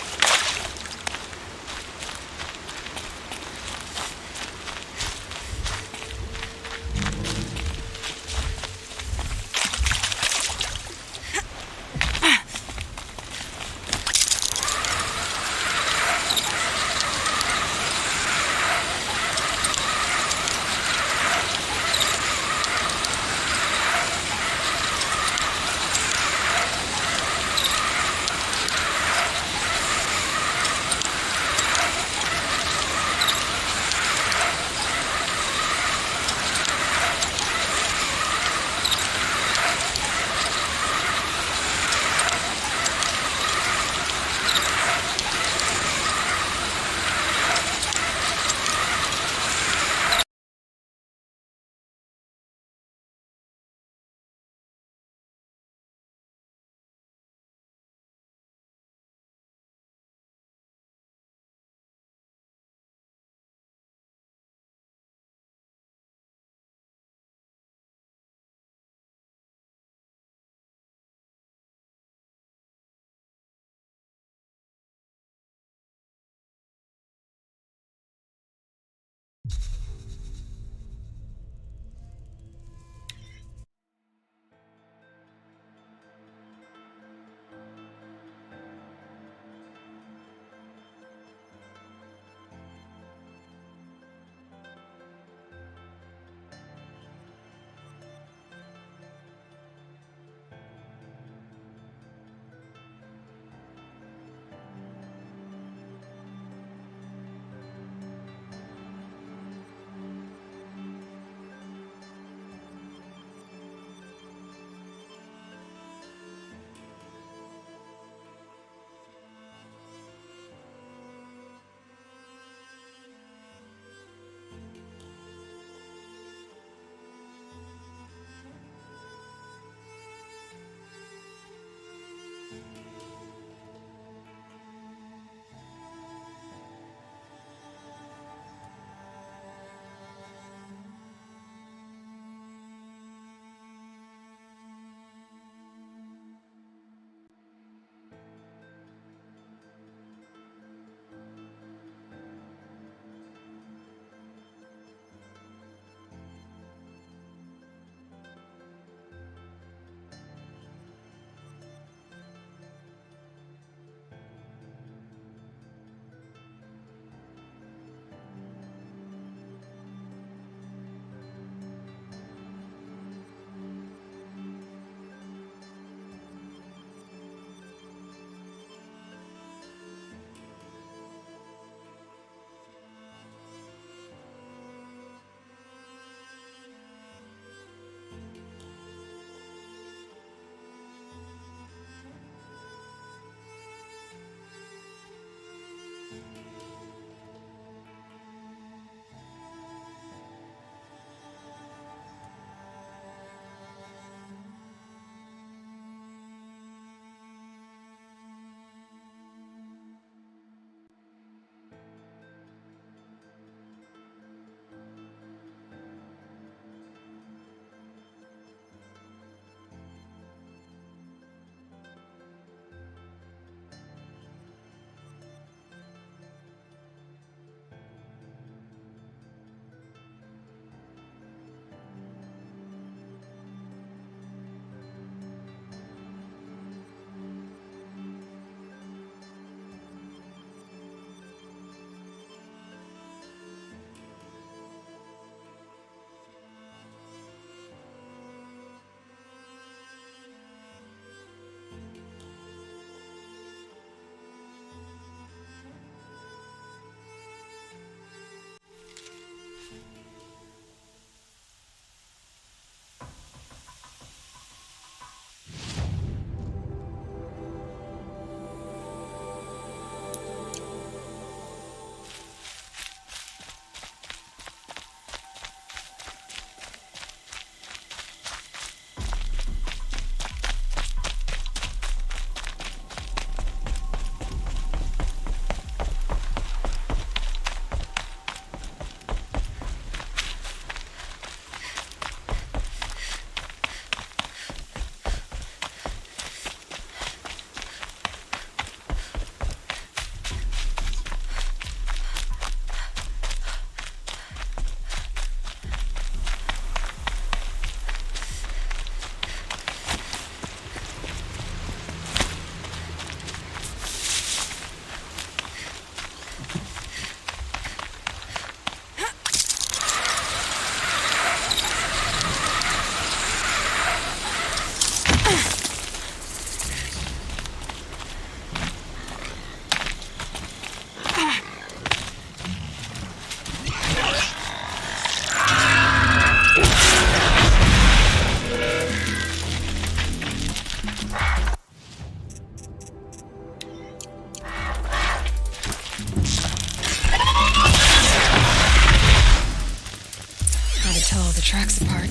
tracks apart.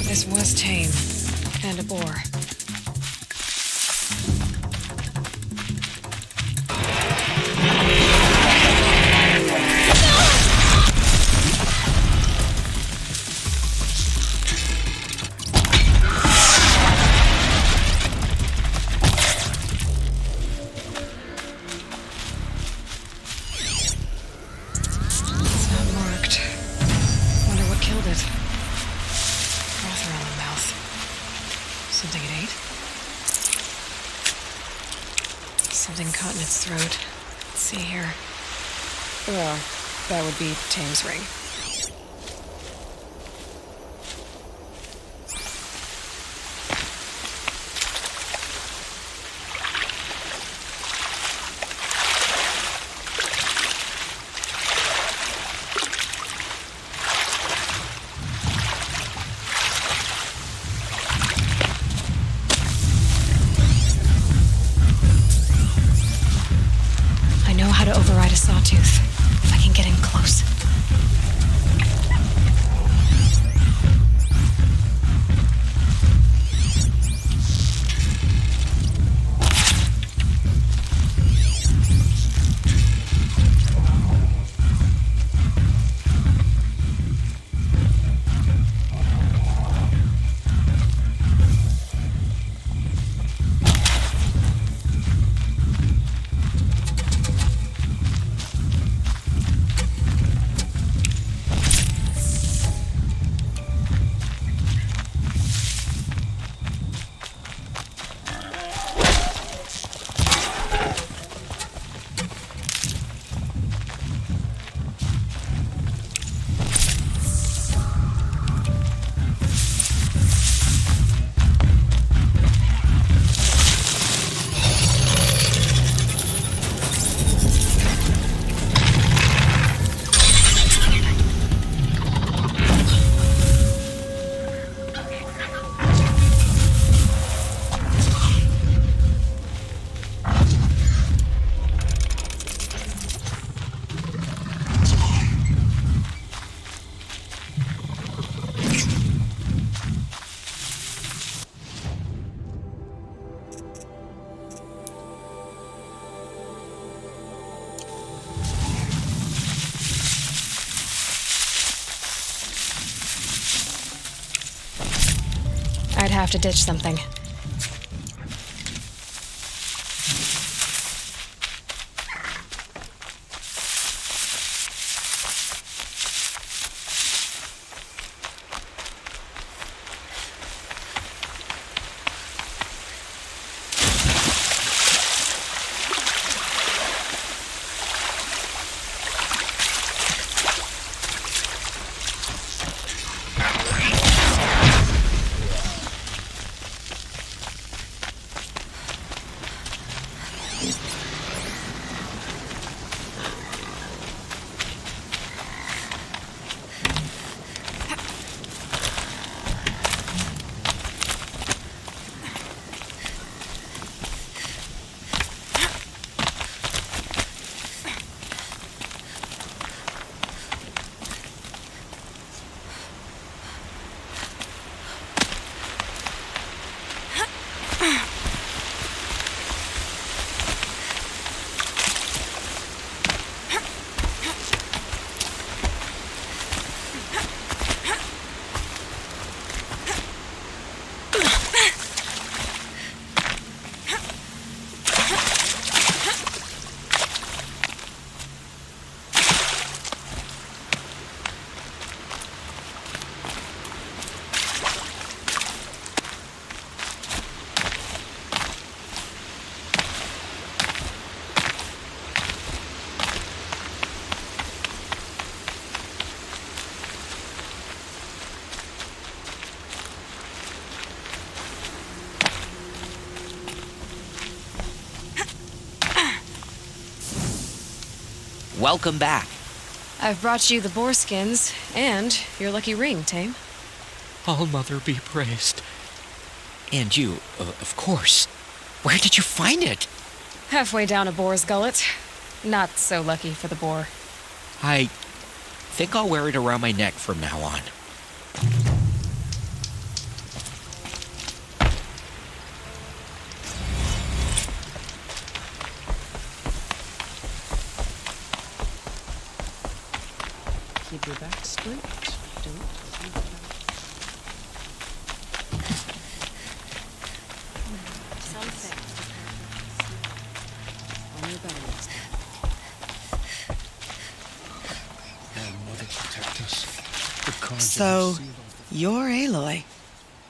This was tame. And a boar. Something caught in its throat. Let's see here. Well, that would be Tame's ring. To override a sawtooth, if I can get in close. I'd have to ditch something. Welcome back. I've brought you the boar skins and your lucky ring, Tame. All Mother be praised. And you, of course. Where did you find it? Halfway down a boar's gullet. Not so lucky for the boar. I think I'll wear it around my neck from now on. Keep your back straight. Don't on your belly. Mother protect us. The Karja So, have sealed off the you're Aloy.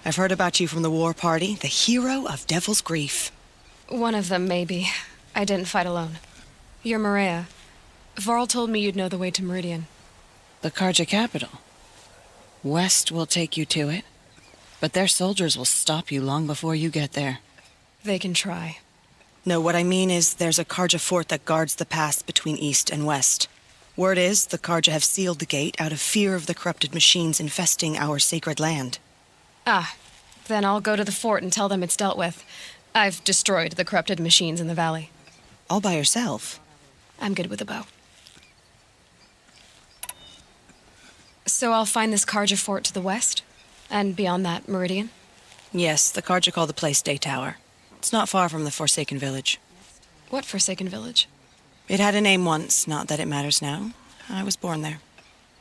I've heard about you from the war party, the hero of Devil's Grief. One of them, maybe. I didn't fight alone. You're Maria. Varl told me you'd know the way to Meridian. The Karja capital. West will take you to it, but their soldiers will stop you long before you get there. They can try. No, what I mean is there's a Karja fort that guards the pass between east and west. Word is the Karja have sealed the gate out of fear of the corrupted machines infesting our sacred land. Ah, then I'll go to the fort and tell them it's dealt with. I've destroyed the corrupted machines in the valley. All by yourself? I'm good with a bow. So I'll find this Karja fort to the west? And beyond that, Meridian? Yes, the Karja call the place Day Tower. It's not far from the Forsaken Village. What Forsaken Village? It had a name once, not that it matters now. I was born there.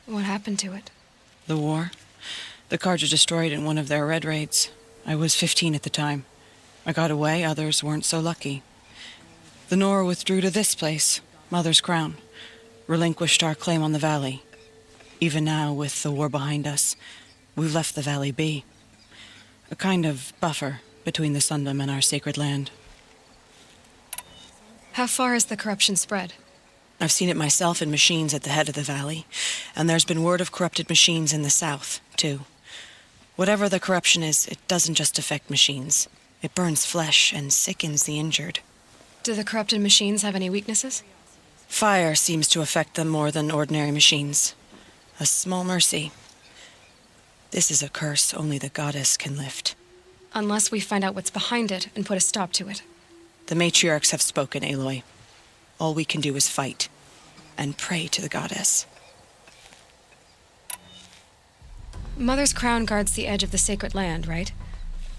What happened to it? The war. The Karja destroyed in one of their red raids. I was 15 at the time. I got away, others weren't so lucky. The Nora withdrew to this place, Mother's Crown, relinquished our claim on the valley. Even now, with the war behind us, we've left the valley be. A kind of buffer between the Sundom and our sacred land. How far has the corruption spread? I've seen it myself in machines at the head of the valley, and there's been word of corrupted machines in the south, too. Whatever the corruption is, it doesn't just affect machines. It burns flesh and sickens the injured. Do the corrupted machines have any weaknesses? Fire seems to affect them more than ordinary machines. A small mercy. This is a curse only the goddess can lift. Unless we find out what's behind it and put a stop to it. The matriarchs have spoken, Aloy. All we can do is fight and pray to the goddess. Mother's Crown guards the edge of the sacred land, right?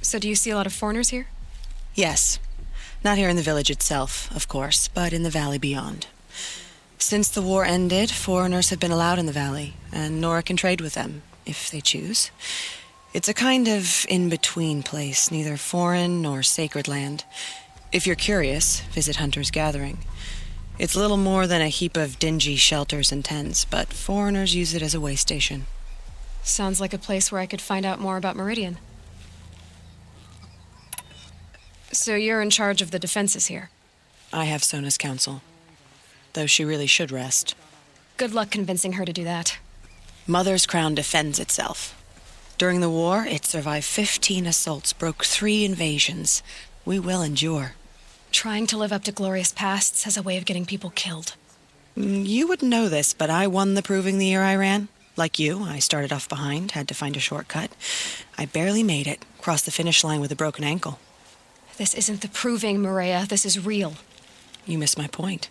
So do you see a lot of foreigners here? Yes. Not here in the village itself, of course, but in the valley beyond. Since the war ended, foreigners have been allowed in the valley, and Nora can trade with them, if they choose. It's a kind of in-between place, neither foreign nor sacred land. If you're curious, visit Hunter's Gathering. It's little more than a heap of dingy shelters and tents, but foreigners use it as a way station. Sounds like a place where I could find out more about Meridian. So you're in charge of the defenses here? I have Sona's counsel, though she really should rest. Good luck convincing her to do that. Mother's Crown defends itself. During the war, it survived 15 assaults, broke 3 invasions. We will endure. Trying to live up to glorious pasts has a way of getting people killed. You wouldn't know this, but I won the proving the year I ran. Like you, I started off behind, had to find a shortcut. I barely made it, crossed the finish line with a broken ankle. This isn't the proving, Maria. This is real. You missed my point.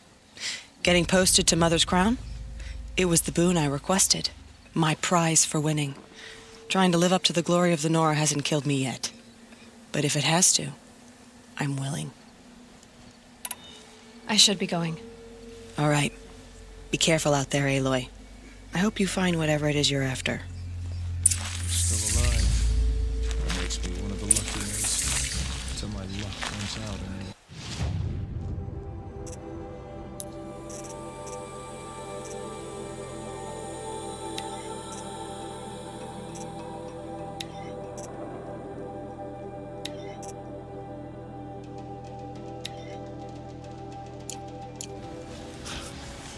Getting posted to Mother's Crown? It was the boon I requested. My prize for winning. Trying to live up to the glory of the Nora hasn't killed me yet. But if it has to, I'm willing. I should be going. All right. Be careful out there, Aloy. I hope you find whatever it is you're after. Still alive. That makes me one of the lucky ones. Until my luck runs out, anyway.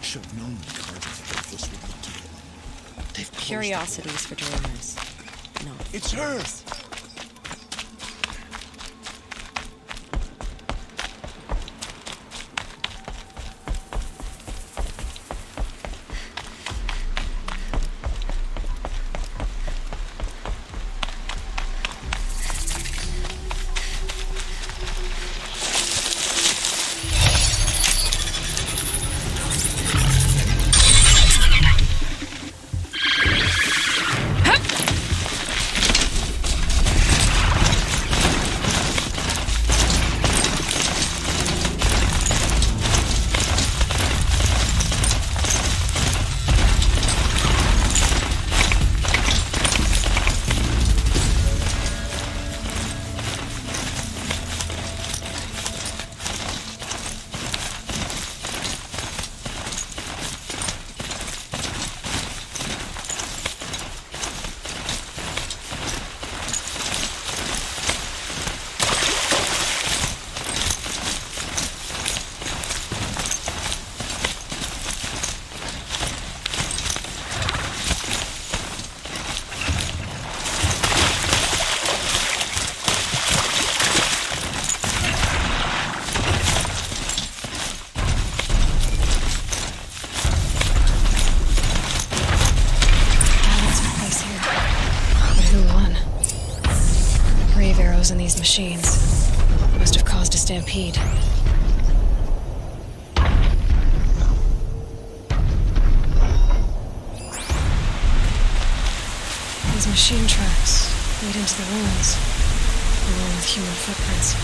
Should have known the Karja faithless would look to it. They've closed Curiosities for dreamers. No. It's Earth! machines. Must have caused a stampede. These machine tracks lead into the ruins, along with human footprints.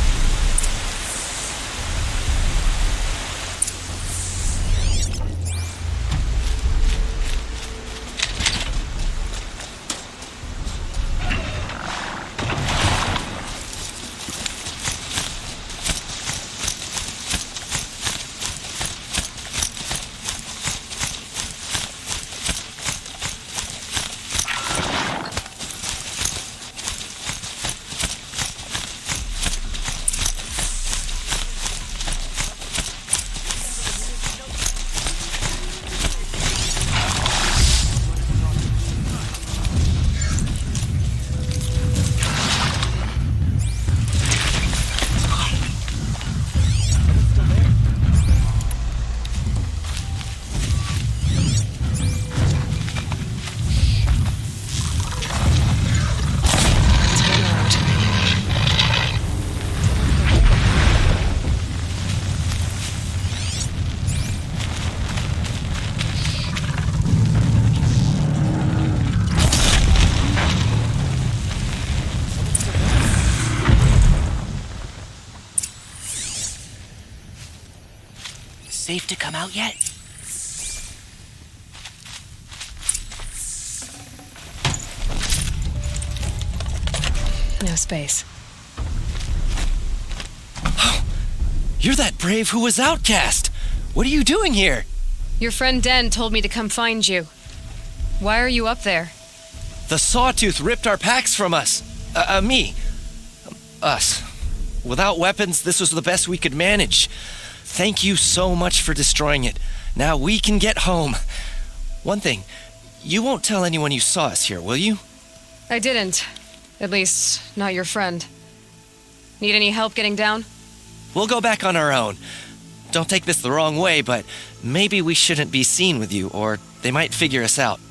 Safe to come out yet? No space. You're that brave who was outcast! What are you doing here? Your friend Den told me to come find you. Why are you up there? The Sawtooth ripped our packs from us. Me. Us. Without weapons, this was the best we could manage. Thank you so much for destroying it. Now we can get home. One thing, you won't tell anyone you saw us here, will you? I didn't. At least, not your friend. Need any help getting down? We'll go back on our own. Don't take this the wrong way, but maybe we shouldn't be seen with you, or they might figure us out.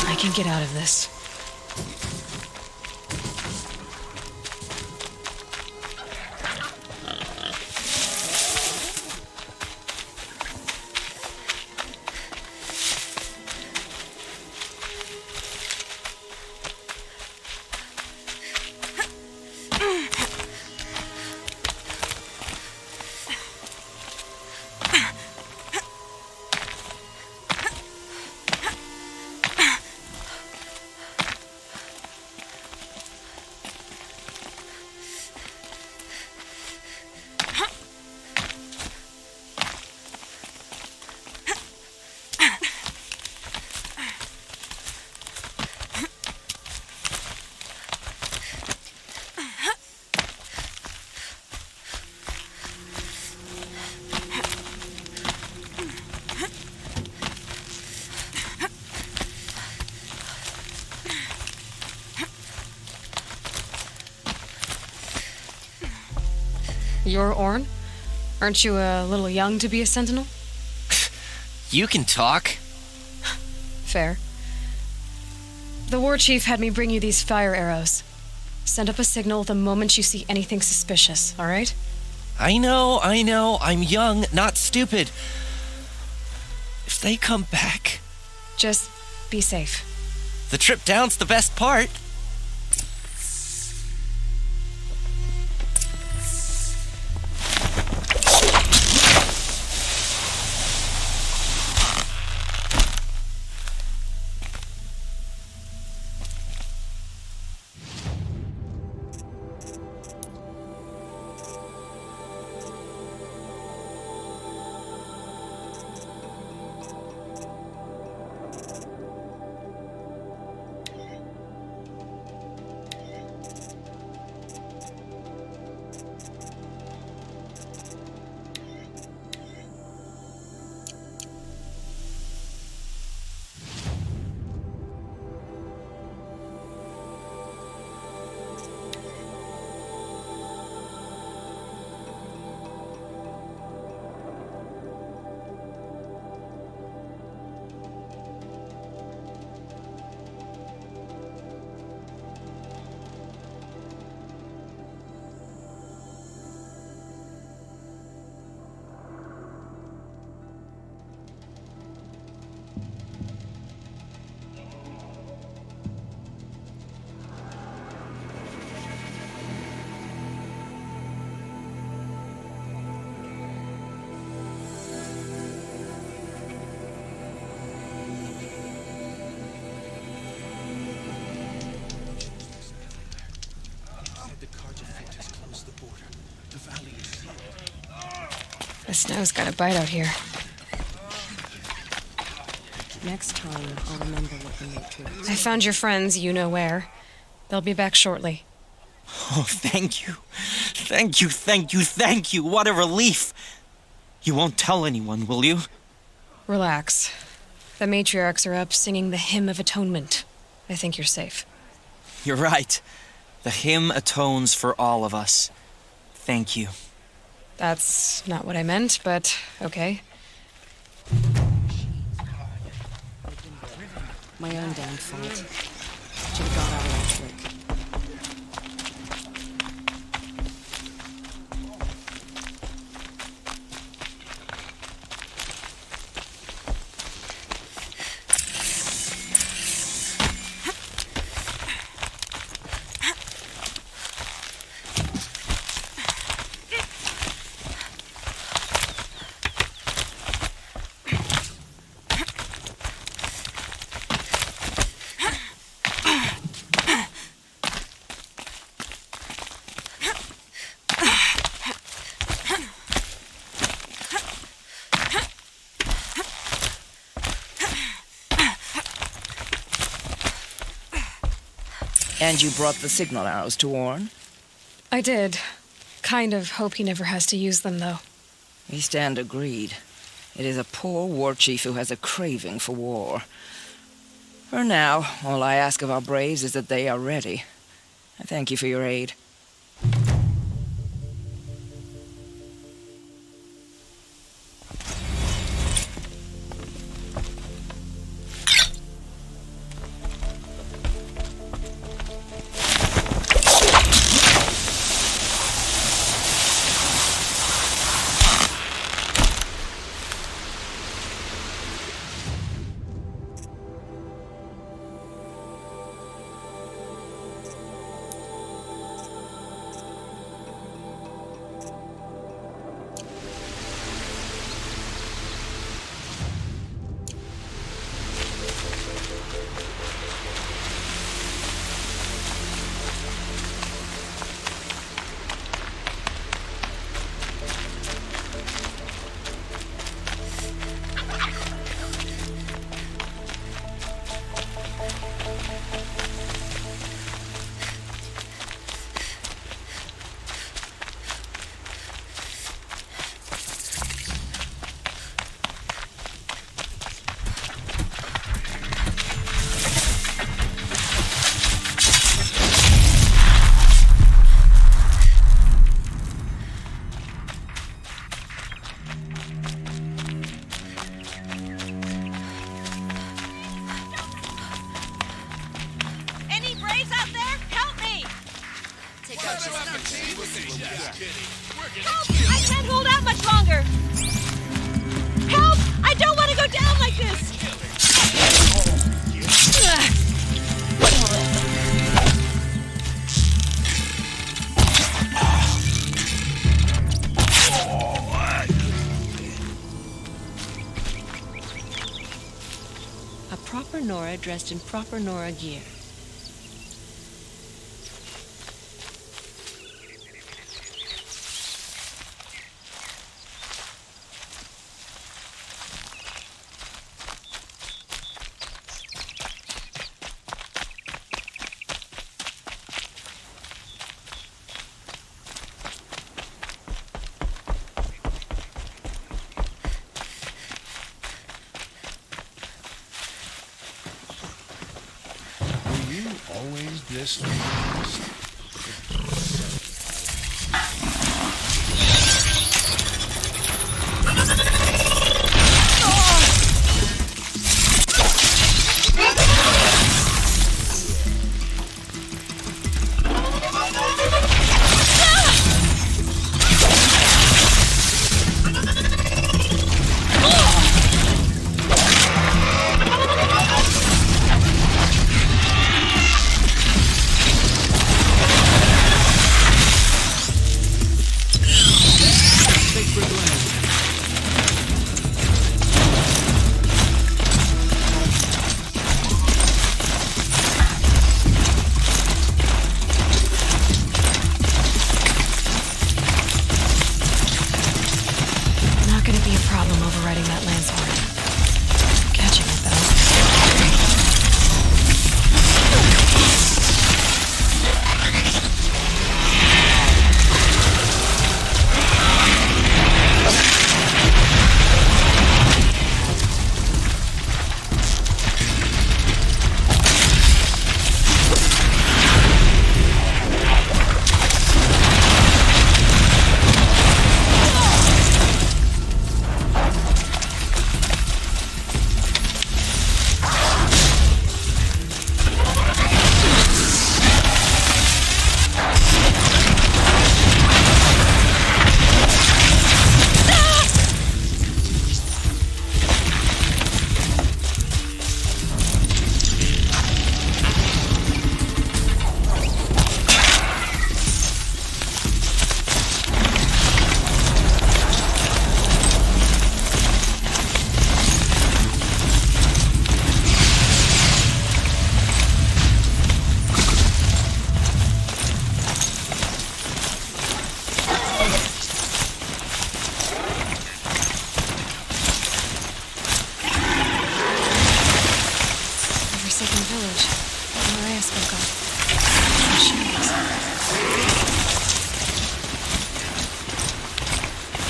I can get out of this. You're Orn? Aren't you a little young to be a sentinel? You can talk. Fair. The war chief had me bring you these fire arrows. Send up a signal the moment you see anything suspicious, all right? I know. I'm young, not stupid. If they come back... Just be safe. The trip down's the best part. The snow's got a bite out here. Next time, I'll remember what we made to. I found your friends, you know where. They'll be back shortly. Oh, thank you. Thank you. What a relief. You won't tell anyone, will you? Relax. The matriarchs are up singing the Hymn of Atonement. I think you're safe. You're right. The hymn atones for all of us. Thank you. That's not what I meant, but okay. My own damn fault. Should have got out of that trick. And you brought the signal arrows to Warren? I did. Kind of hope he never has to use them, though. We stand agreed. It is a poor war chief who has a craving for war. For now, all I ask of our braves is that they are ready. I thank you for your aid. Help! I can't hold out much longer! Help! I don't want to go down like this! A proper Nora dressed in proper Nora gear. Always this fast.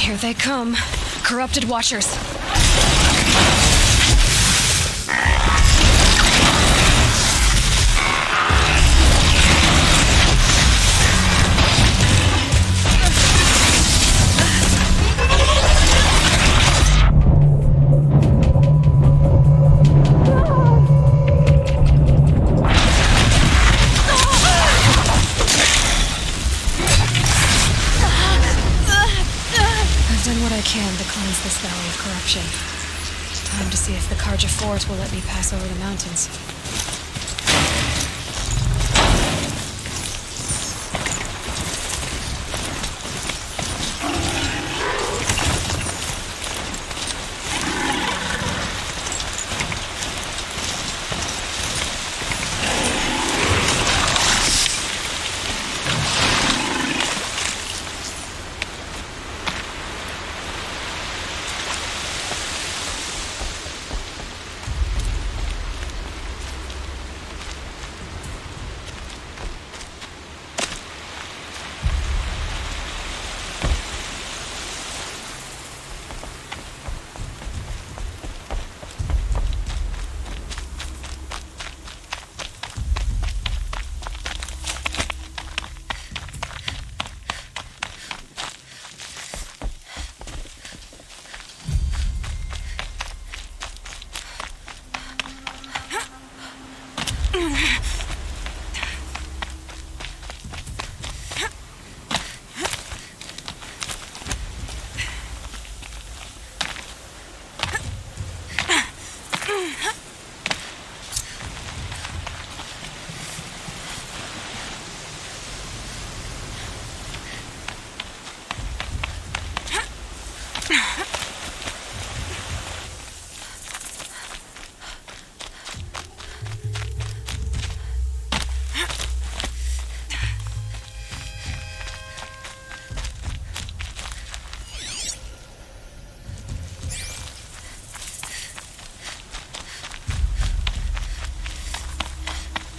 Here they come. Corrupted Watchers. This valley of corruption. Time to see if the Carja Fort will let me pass over the mountains.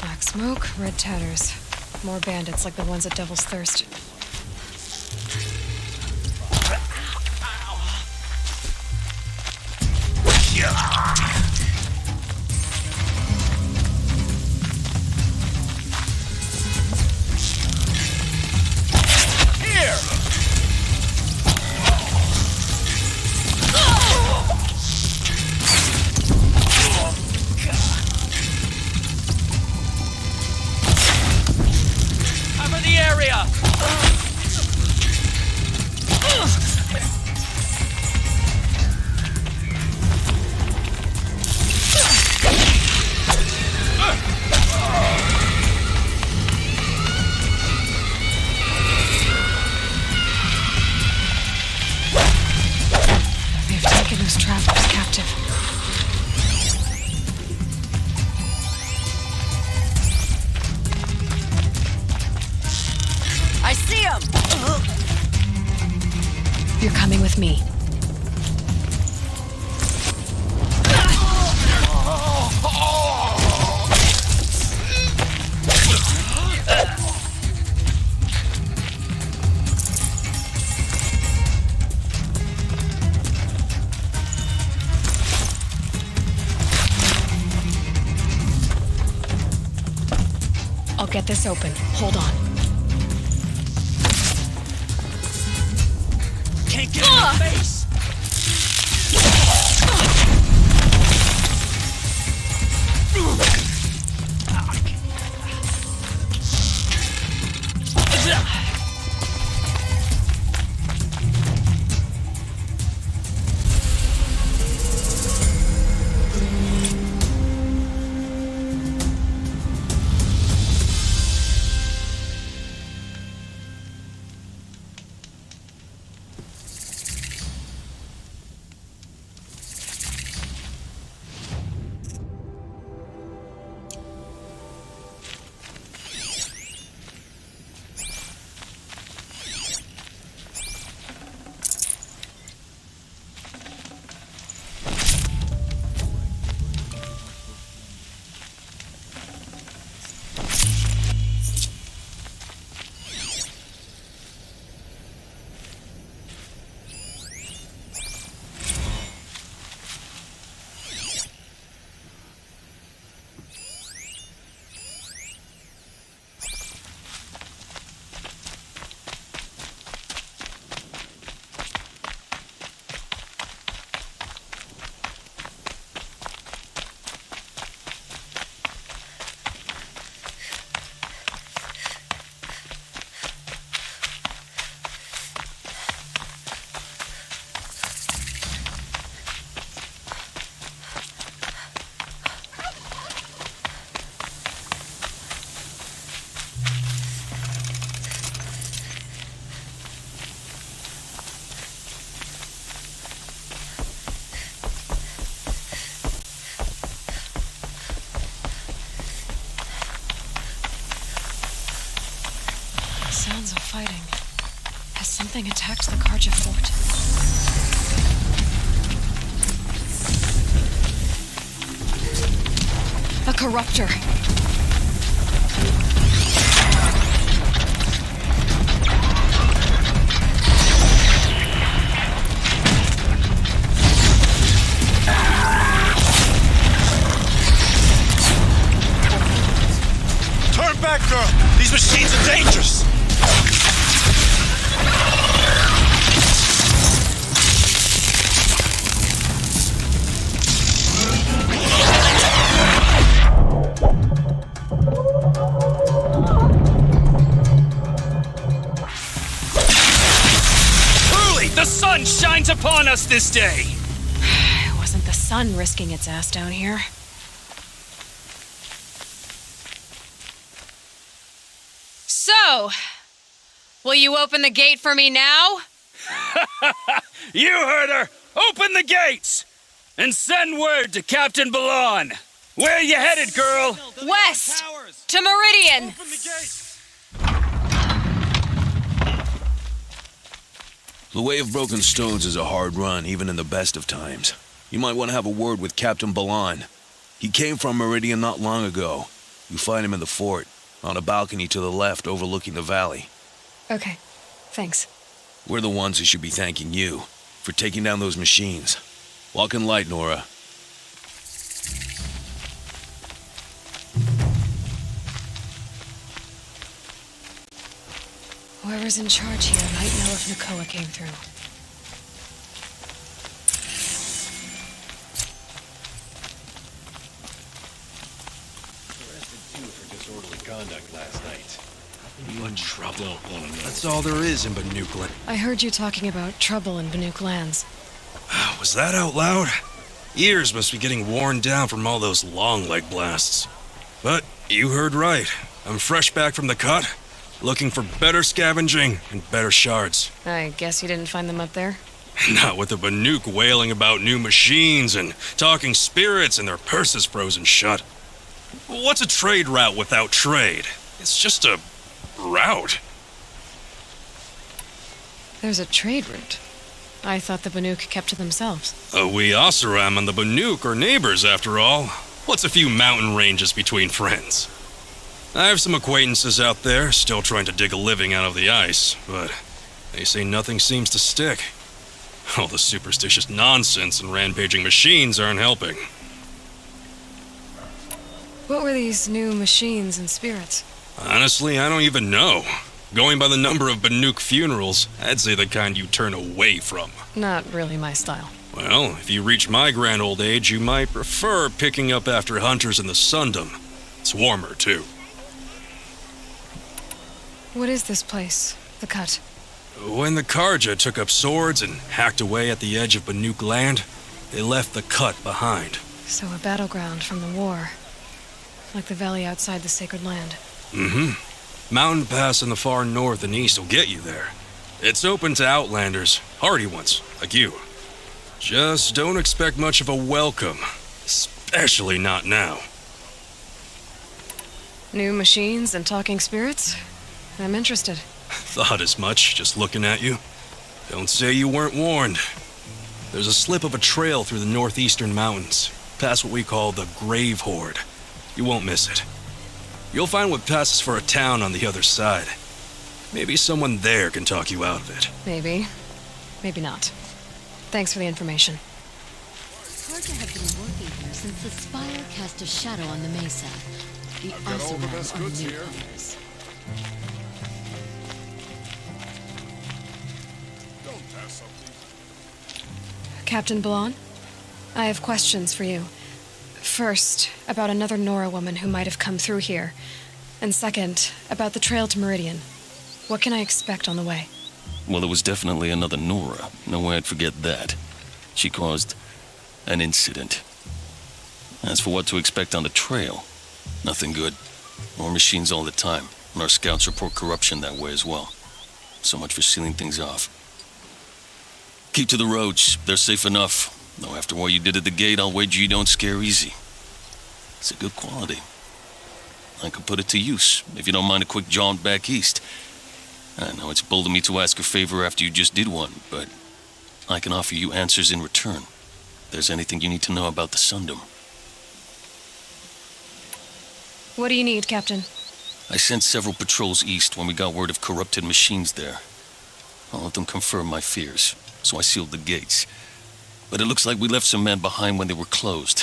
Black smoke, red tatters. More bandits like the ones at Devil's Thirst. Cover the area! They've taken those travelers captive. I see him! You're coming with me. I'll get this open. Hold on. Can't get in the face! Sounds of fighting. Has something attacked the Karja fort? A corruptor. Turn back, girl! These machines are dangerous! Truly, the sun shines upon us this day! It wasn't the sun risking its ass down here. So, will you open the gate for me now? You heard her! Open the gates! And send word to Captain Ballon! Where you headed, girl? West! To Meridian! The Way of Broken Stones is a hard run, even in the best of times. You might want to have a word with Captain Ballon. He came from Meridian not long ago. You find him in the fort, on a balcony to the left overlooking the valley. Okay, thanks. We're the ones who should be thanking you for taking down those machines. Walk in light, Nora. Whoever's in charge here might know if Nakoa came through. Disorderly conduct last night. You in trouble. That's all there is in Banuk Land. I heard you talking about trouble in Banuk lands. Was that out loud? Ears must be getting worn down from all those long leg blasts. But you heard right. I'm fresh back from the cut, looking for better scavenging and better shards. I guess you didn't find them up there? Not with the Banuk wailing about new machines and talking spirits and their purses frozen shut. What's a trade route without trade? It's just a route. There's a trade route. I thought the Banuk kept to themselves. We Oseram and the Banuk are neighbors, after all. What's a few mountain ranges between friends? I have some acquaintances out there, still trying to dig a living out of the ice, but they say nothing seems to stick. All the superstitious nonsense and rampaging machines aren't helping. What were these new machines and spirits? Honestly, I don't even know. Going by the number of Banuk funerals, I'd say the kind you turn away from. Not really my style. Well, if you reach my grand old age, you might prefer picking up after hunters in the Sundom. It's warmer, too. What is this place? The Cut? When the Karja took up swords and hacked away at the edge of Banuk land, they left the Cut behind. So a battleground from the war. Like the valley outside the Sacred Land. Mm-hmm. Mountain Pass in the far north and east will get you there. It's open to outlanders, hardy ones, like you. Just don't expect much of a welcome, especially not now. New machines and talking spirits? I'm interested. Thought as much, just looking at you. Don't say you weren't warned. There's a slip of a trail through the northeastern mountains, past what we call the Grave Horde. You won't miss it. You'll find what passes for a town on the other side. Maybe someone there can talk you out of it. Maybe. Maybe not. Thanks for the information. Karja have been working here since the spire cast a shadow on the mesa. The Oseram are newcomers. Captain Ballon, I have questions for you. First, about another Nora woman who might have come through here. And second, about the trail to Meridian. What can I expect on the way? Well, there was definitely another Nora. No way I'd forget that. She caused an incident. As for what to expect on the trail, nothing good. More machines all the time, and our scouts report corruption that way as well. So much for sealing things off. Keep to the roads. They're safe enough. Though after what you did at the gate, I'll wager you don't scare easy. It's a good quality. I could put it to use, if you don't mind a quick jaunt back east. I know it's bold of me to ask a favor after you just did one, but I can offer you answers in return. If there's anything you need to know about the Sundom. What do you need, Captain? I sent several patrols east when we got word of corrupted machines there. All of them confirmed my fears, so I sealed the gates. But it looks like we left some men behind when they were closed.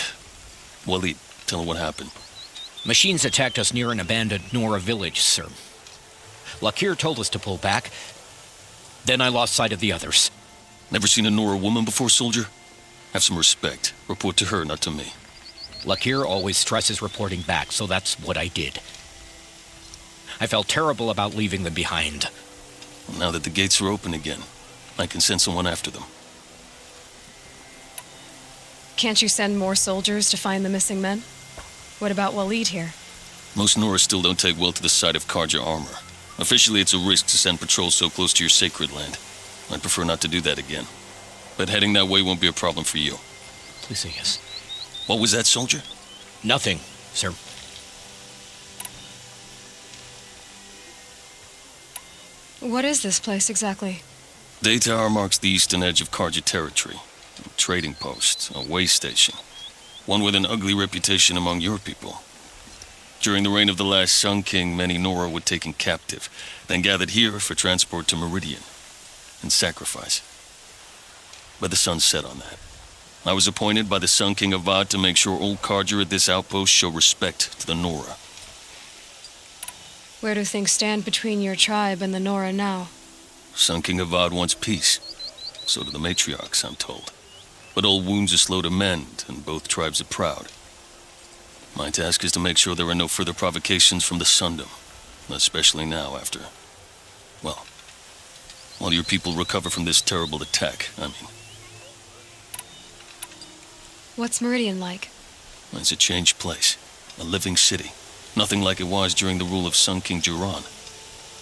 Waleed, tell them what happened. Machines attacked us near an abandoned Nora village, sir. Lakir told us to pull back. Then I lost sight of the others. Never seen a Nora woman before, soldier? Have some respect. Report to her, not to me. Lakir always stresses reporting back, so that's what I did. I felt terrible about leaving them behind. Well, now that the gates are open again, I can send someone after them. Can't you send more soldiers to find the missing men? What about Waleed here? Most Nora still don't take well to the sight of Karja armor. Officially, it's a risk to send patrols so close to your sacred land. I'd prefer not to do that again. But heading that way won't be a problem for you. Please say yes. What was that, soldier? Nothing, sir. What is this place exactly? Day Tower marks the eastern edge of Karja territory. A trading post, a way station. One with an ugly reputation among your people. During the reign of the last Sun King, many Nora were taken captive, then gathered here for transport to Meridian and sacrifice. But the sun set on that. I was appointed by the Sun King Avad to make sure old Karja at this outpost show respect to the Nora. Where do things stand between your tribe and the Nora now? Sun King Avad wants peace. So do the matriarchs, I'm told. But old wounds are slow to mend, and both tribes are proud. My task is to make sure there are no further provocations from the Sundom, especially now after, well, while your people recover from this terrible attack, I mean. What's Meridian like? It's a changed place, a living city. Nothing like it was during the rule of Sun King Jiran.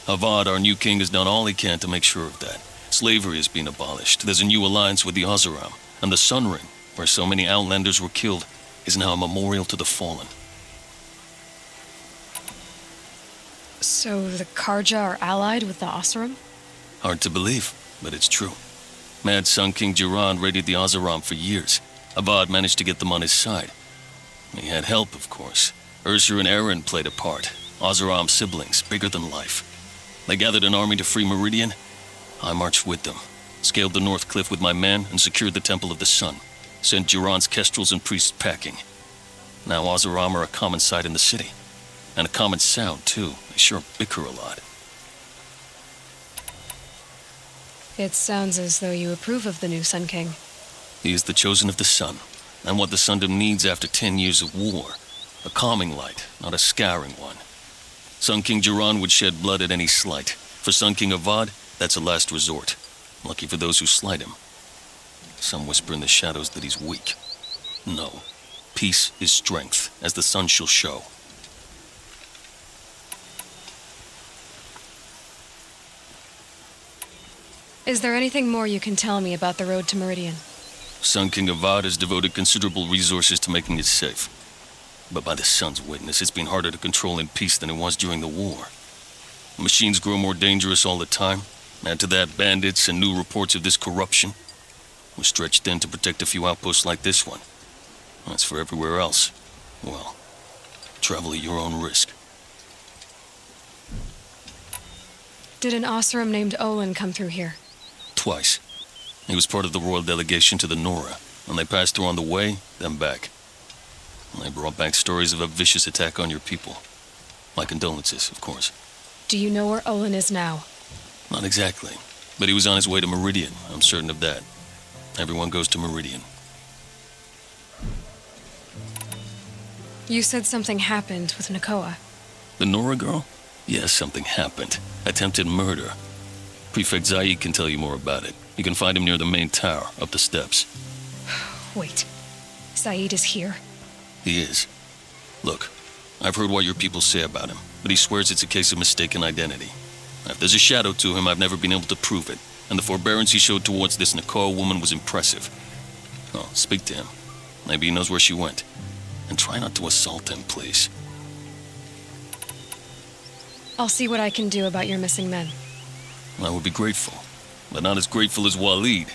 Avad, our new king, has done all he can to make sure of that. Slavery has been abolished. There's a new alliance with the Oseram, and the Sun Ring, where so many Outlanders were killed, is now a memorial to the fallen. So the Karja are allied with the Oseram? Hard to believe, but it's true. Mad Sun King Jiran raided the Oseram for years. Avad managed to get them on his side. He had help, of course. Ursur and Eren played a part. Oseram siblings, bigger than life. They gathered an army to free Meridian. I marched with them, scaled the North Cliff with my men, and secured the Temple of the Sun. Sent Jiran's kestrels and priests packing. Now Oseram are a common sight in the city. And a common sound, too. They sure bicker a lot. It sounds as though you approve of the new Sun King. He is the chosen of the Sun, and what the Sundom needs after 10 years of war. A calming light, not a scouring one. Sun King Jiran would shed blood at any slight. For Sun King Avad, that's a last resort. Lucky for those who slight him. Some whisper in the shadows that he's weak. No. Peace is strength, as the sun shall show. Is there anything more you can tell me about the road to Meridian? Sun King Avad has devoted considerable resources to making it safe. But by the sun's witness, it's been harder to control in peace than it was during the war. Machines grow more dangerous all the time. Add to that bandits and new reports of this corruption. We're stretched thin to protect a few outposts like this one. As for everywhere else, well, travel at your own risk. Did an Oseram named Olin come through here? Twice. He was part of the royal delegation to the Nora, and they passed through on the way, then back. They brought back stories of a vicious attack on your people. My condolences, of course. Do you know where Olin is now? Not exactly, but he was on his way to Meridian, I'm certain of that. Everyone goes to Meridian. You said something happened with Nakoa. The Nora girl? Yes, something happened. Attempted murder. Prefect Zaid can tell you more about it. You can find him near the main tower, up the steps. Wait. Zaid is here? He is. Look, I've heard what your people say about him, but he swears it's a case of mistaken identity. If there's a shadow to him, I've never been able to prove it, and the forbearance he showed towards this Nakoa woman was impressive. Oh, speak to him. Maybe he knows where she went. And try not to assault him, please. I'll see what I can do about your missing men. I would be grateful, but not as grateful as Waleed.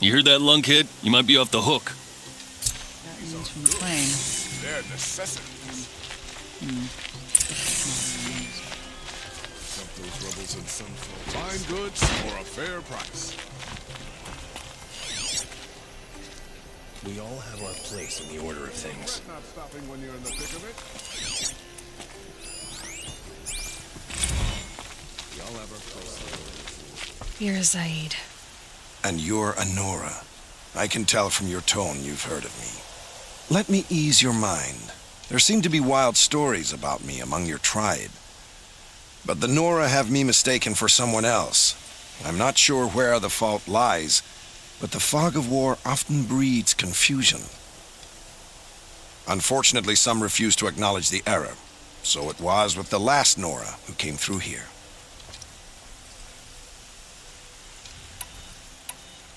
You hear that, lunkhead? You might be off the hook. That means from Plain. They're necessities. Dump those rebels in some fine goods for a fair price. We all have our place in the order of things. Not stopping when you're in the thick of it. We all have our place. You're Zaid. And you're a Nora. I can tell from your tone you've heard of me. Let me ease your mind. There seem to be wild stories about me among your tribe. But the Nora have me mistaken for someone else. I'm not sure where the fault lies, but the fog of war often breeds confusion. Unfortunately, some refused to acknowledge the error. So it was with the last Nora who came through here.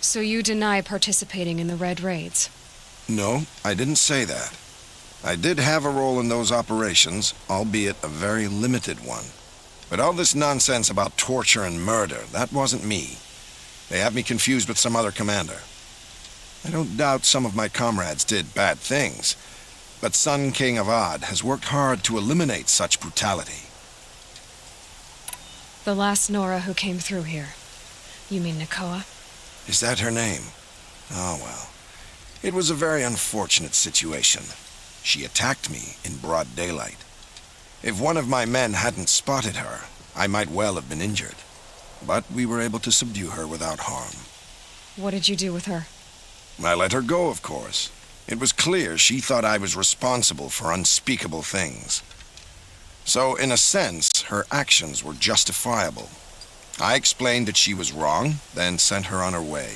So you deny participating in the Red Raids? No, I didn't say that. I did have a role in those operations, albeit a very limited one. But all this nonsense about torture and murder, that wasn't me. They have me confused with some other commander. I don't doubt some of my comrades did bad things, but Sun King Avad has worked hard to eliminate such brutality. The last Nora who came through here. You mean Nakoa? Is that her name? Oh, well. It was a very unfortunate situation. She attacked me in broad daylight. If one of my men hadn't spotted her, I might well have been injured. But we were able to subdue her without harm. What did you do with her? I let her go, of course. It was clear she thought I was responsible for unspeakable things. So, in a sense, her actions were justifiable. I explained that she was wrong, then sent her on her way.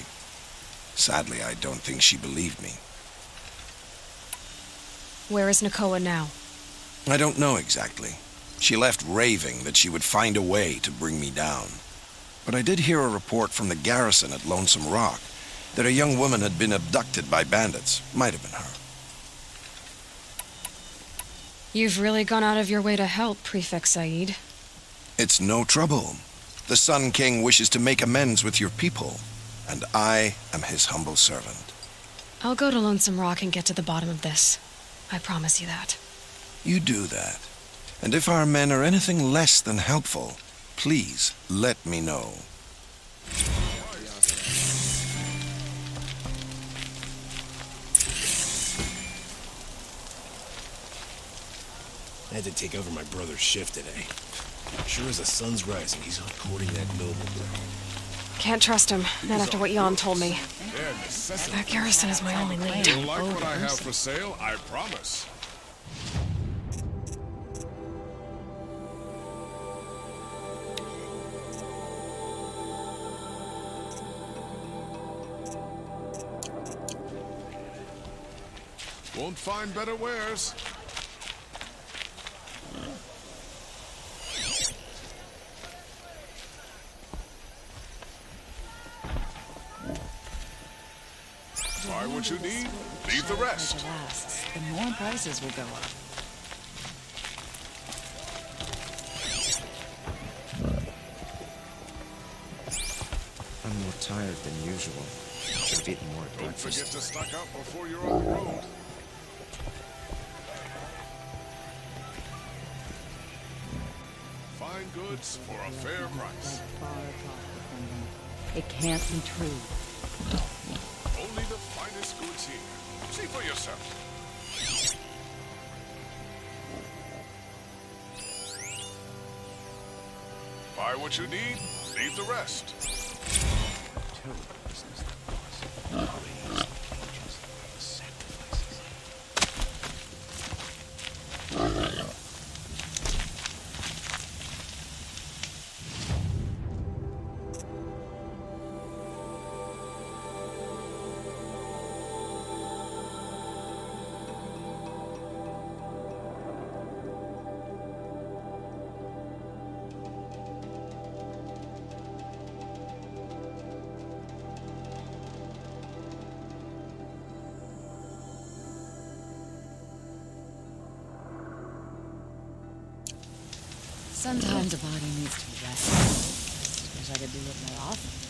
Sadly, I don't think she believed me. Where is Nakoa now? I don't know exactly. She left raving that she would find a way to bring me down. But I did hear a report from the garrison at Lonesome Rock that a young woman had been abducted by bandits. Might have been her. You've really gone out of your way to help, Prefect Said. It's no trouble. The Sun King wishes to make amends with your people, and I am his humble servant. I'll go to Lonesome Rock and get to the bottom of this. I promise you that. You do that. And if our men are anything less than helpful, please let me know. I had to take over my brother's shift today. Sure as the sun's rising, he's out courting that noble girl. Can't trust him, not after what Jan told me. That garrison is my only lead. You'll like what I have for sale, I promise. Won't find better wares. Buy what you need, leave the rest. Lasts, the more prices will go up. I'm more tired than usual. Should have eaten more at Don't breakfast. forget to stock up before you're on the road. Fine goods for a fair price. It can't be true. Only the finest goods here. See for yourself. Buy what you need, leave the rest. Sometimes a body needs to rest. Wish I could do it more often.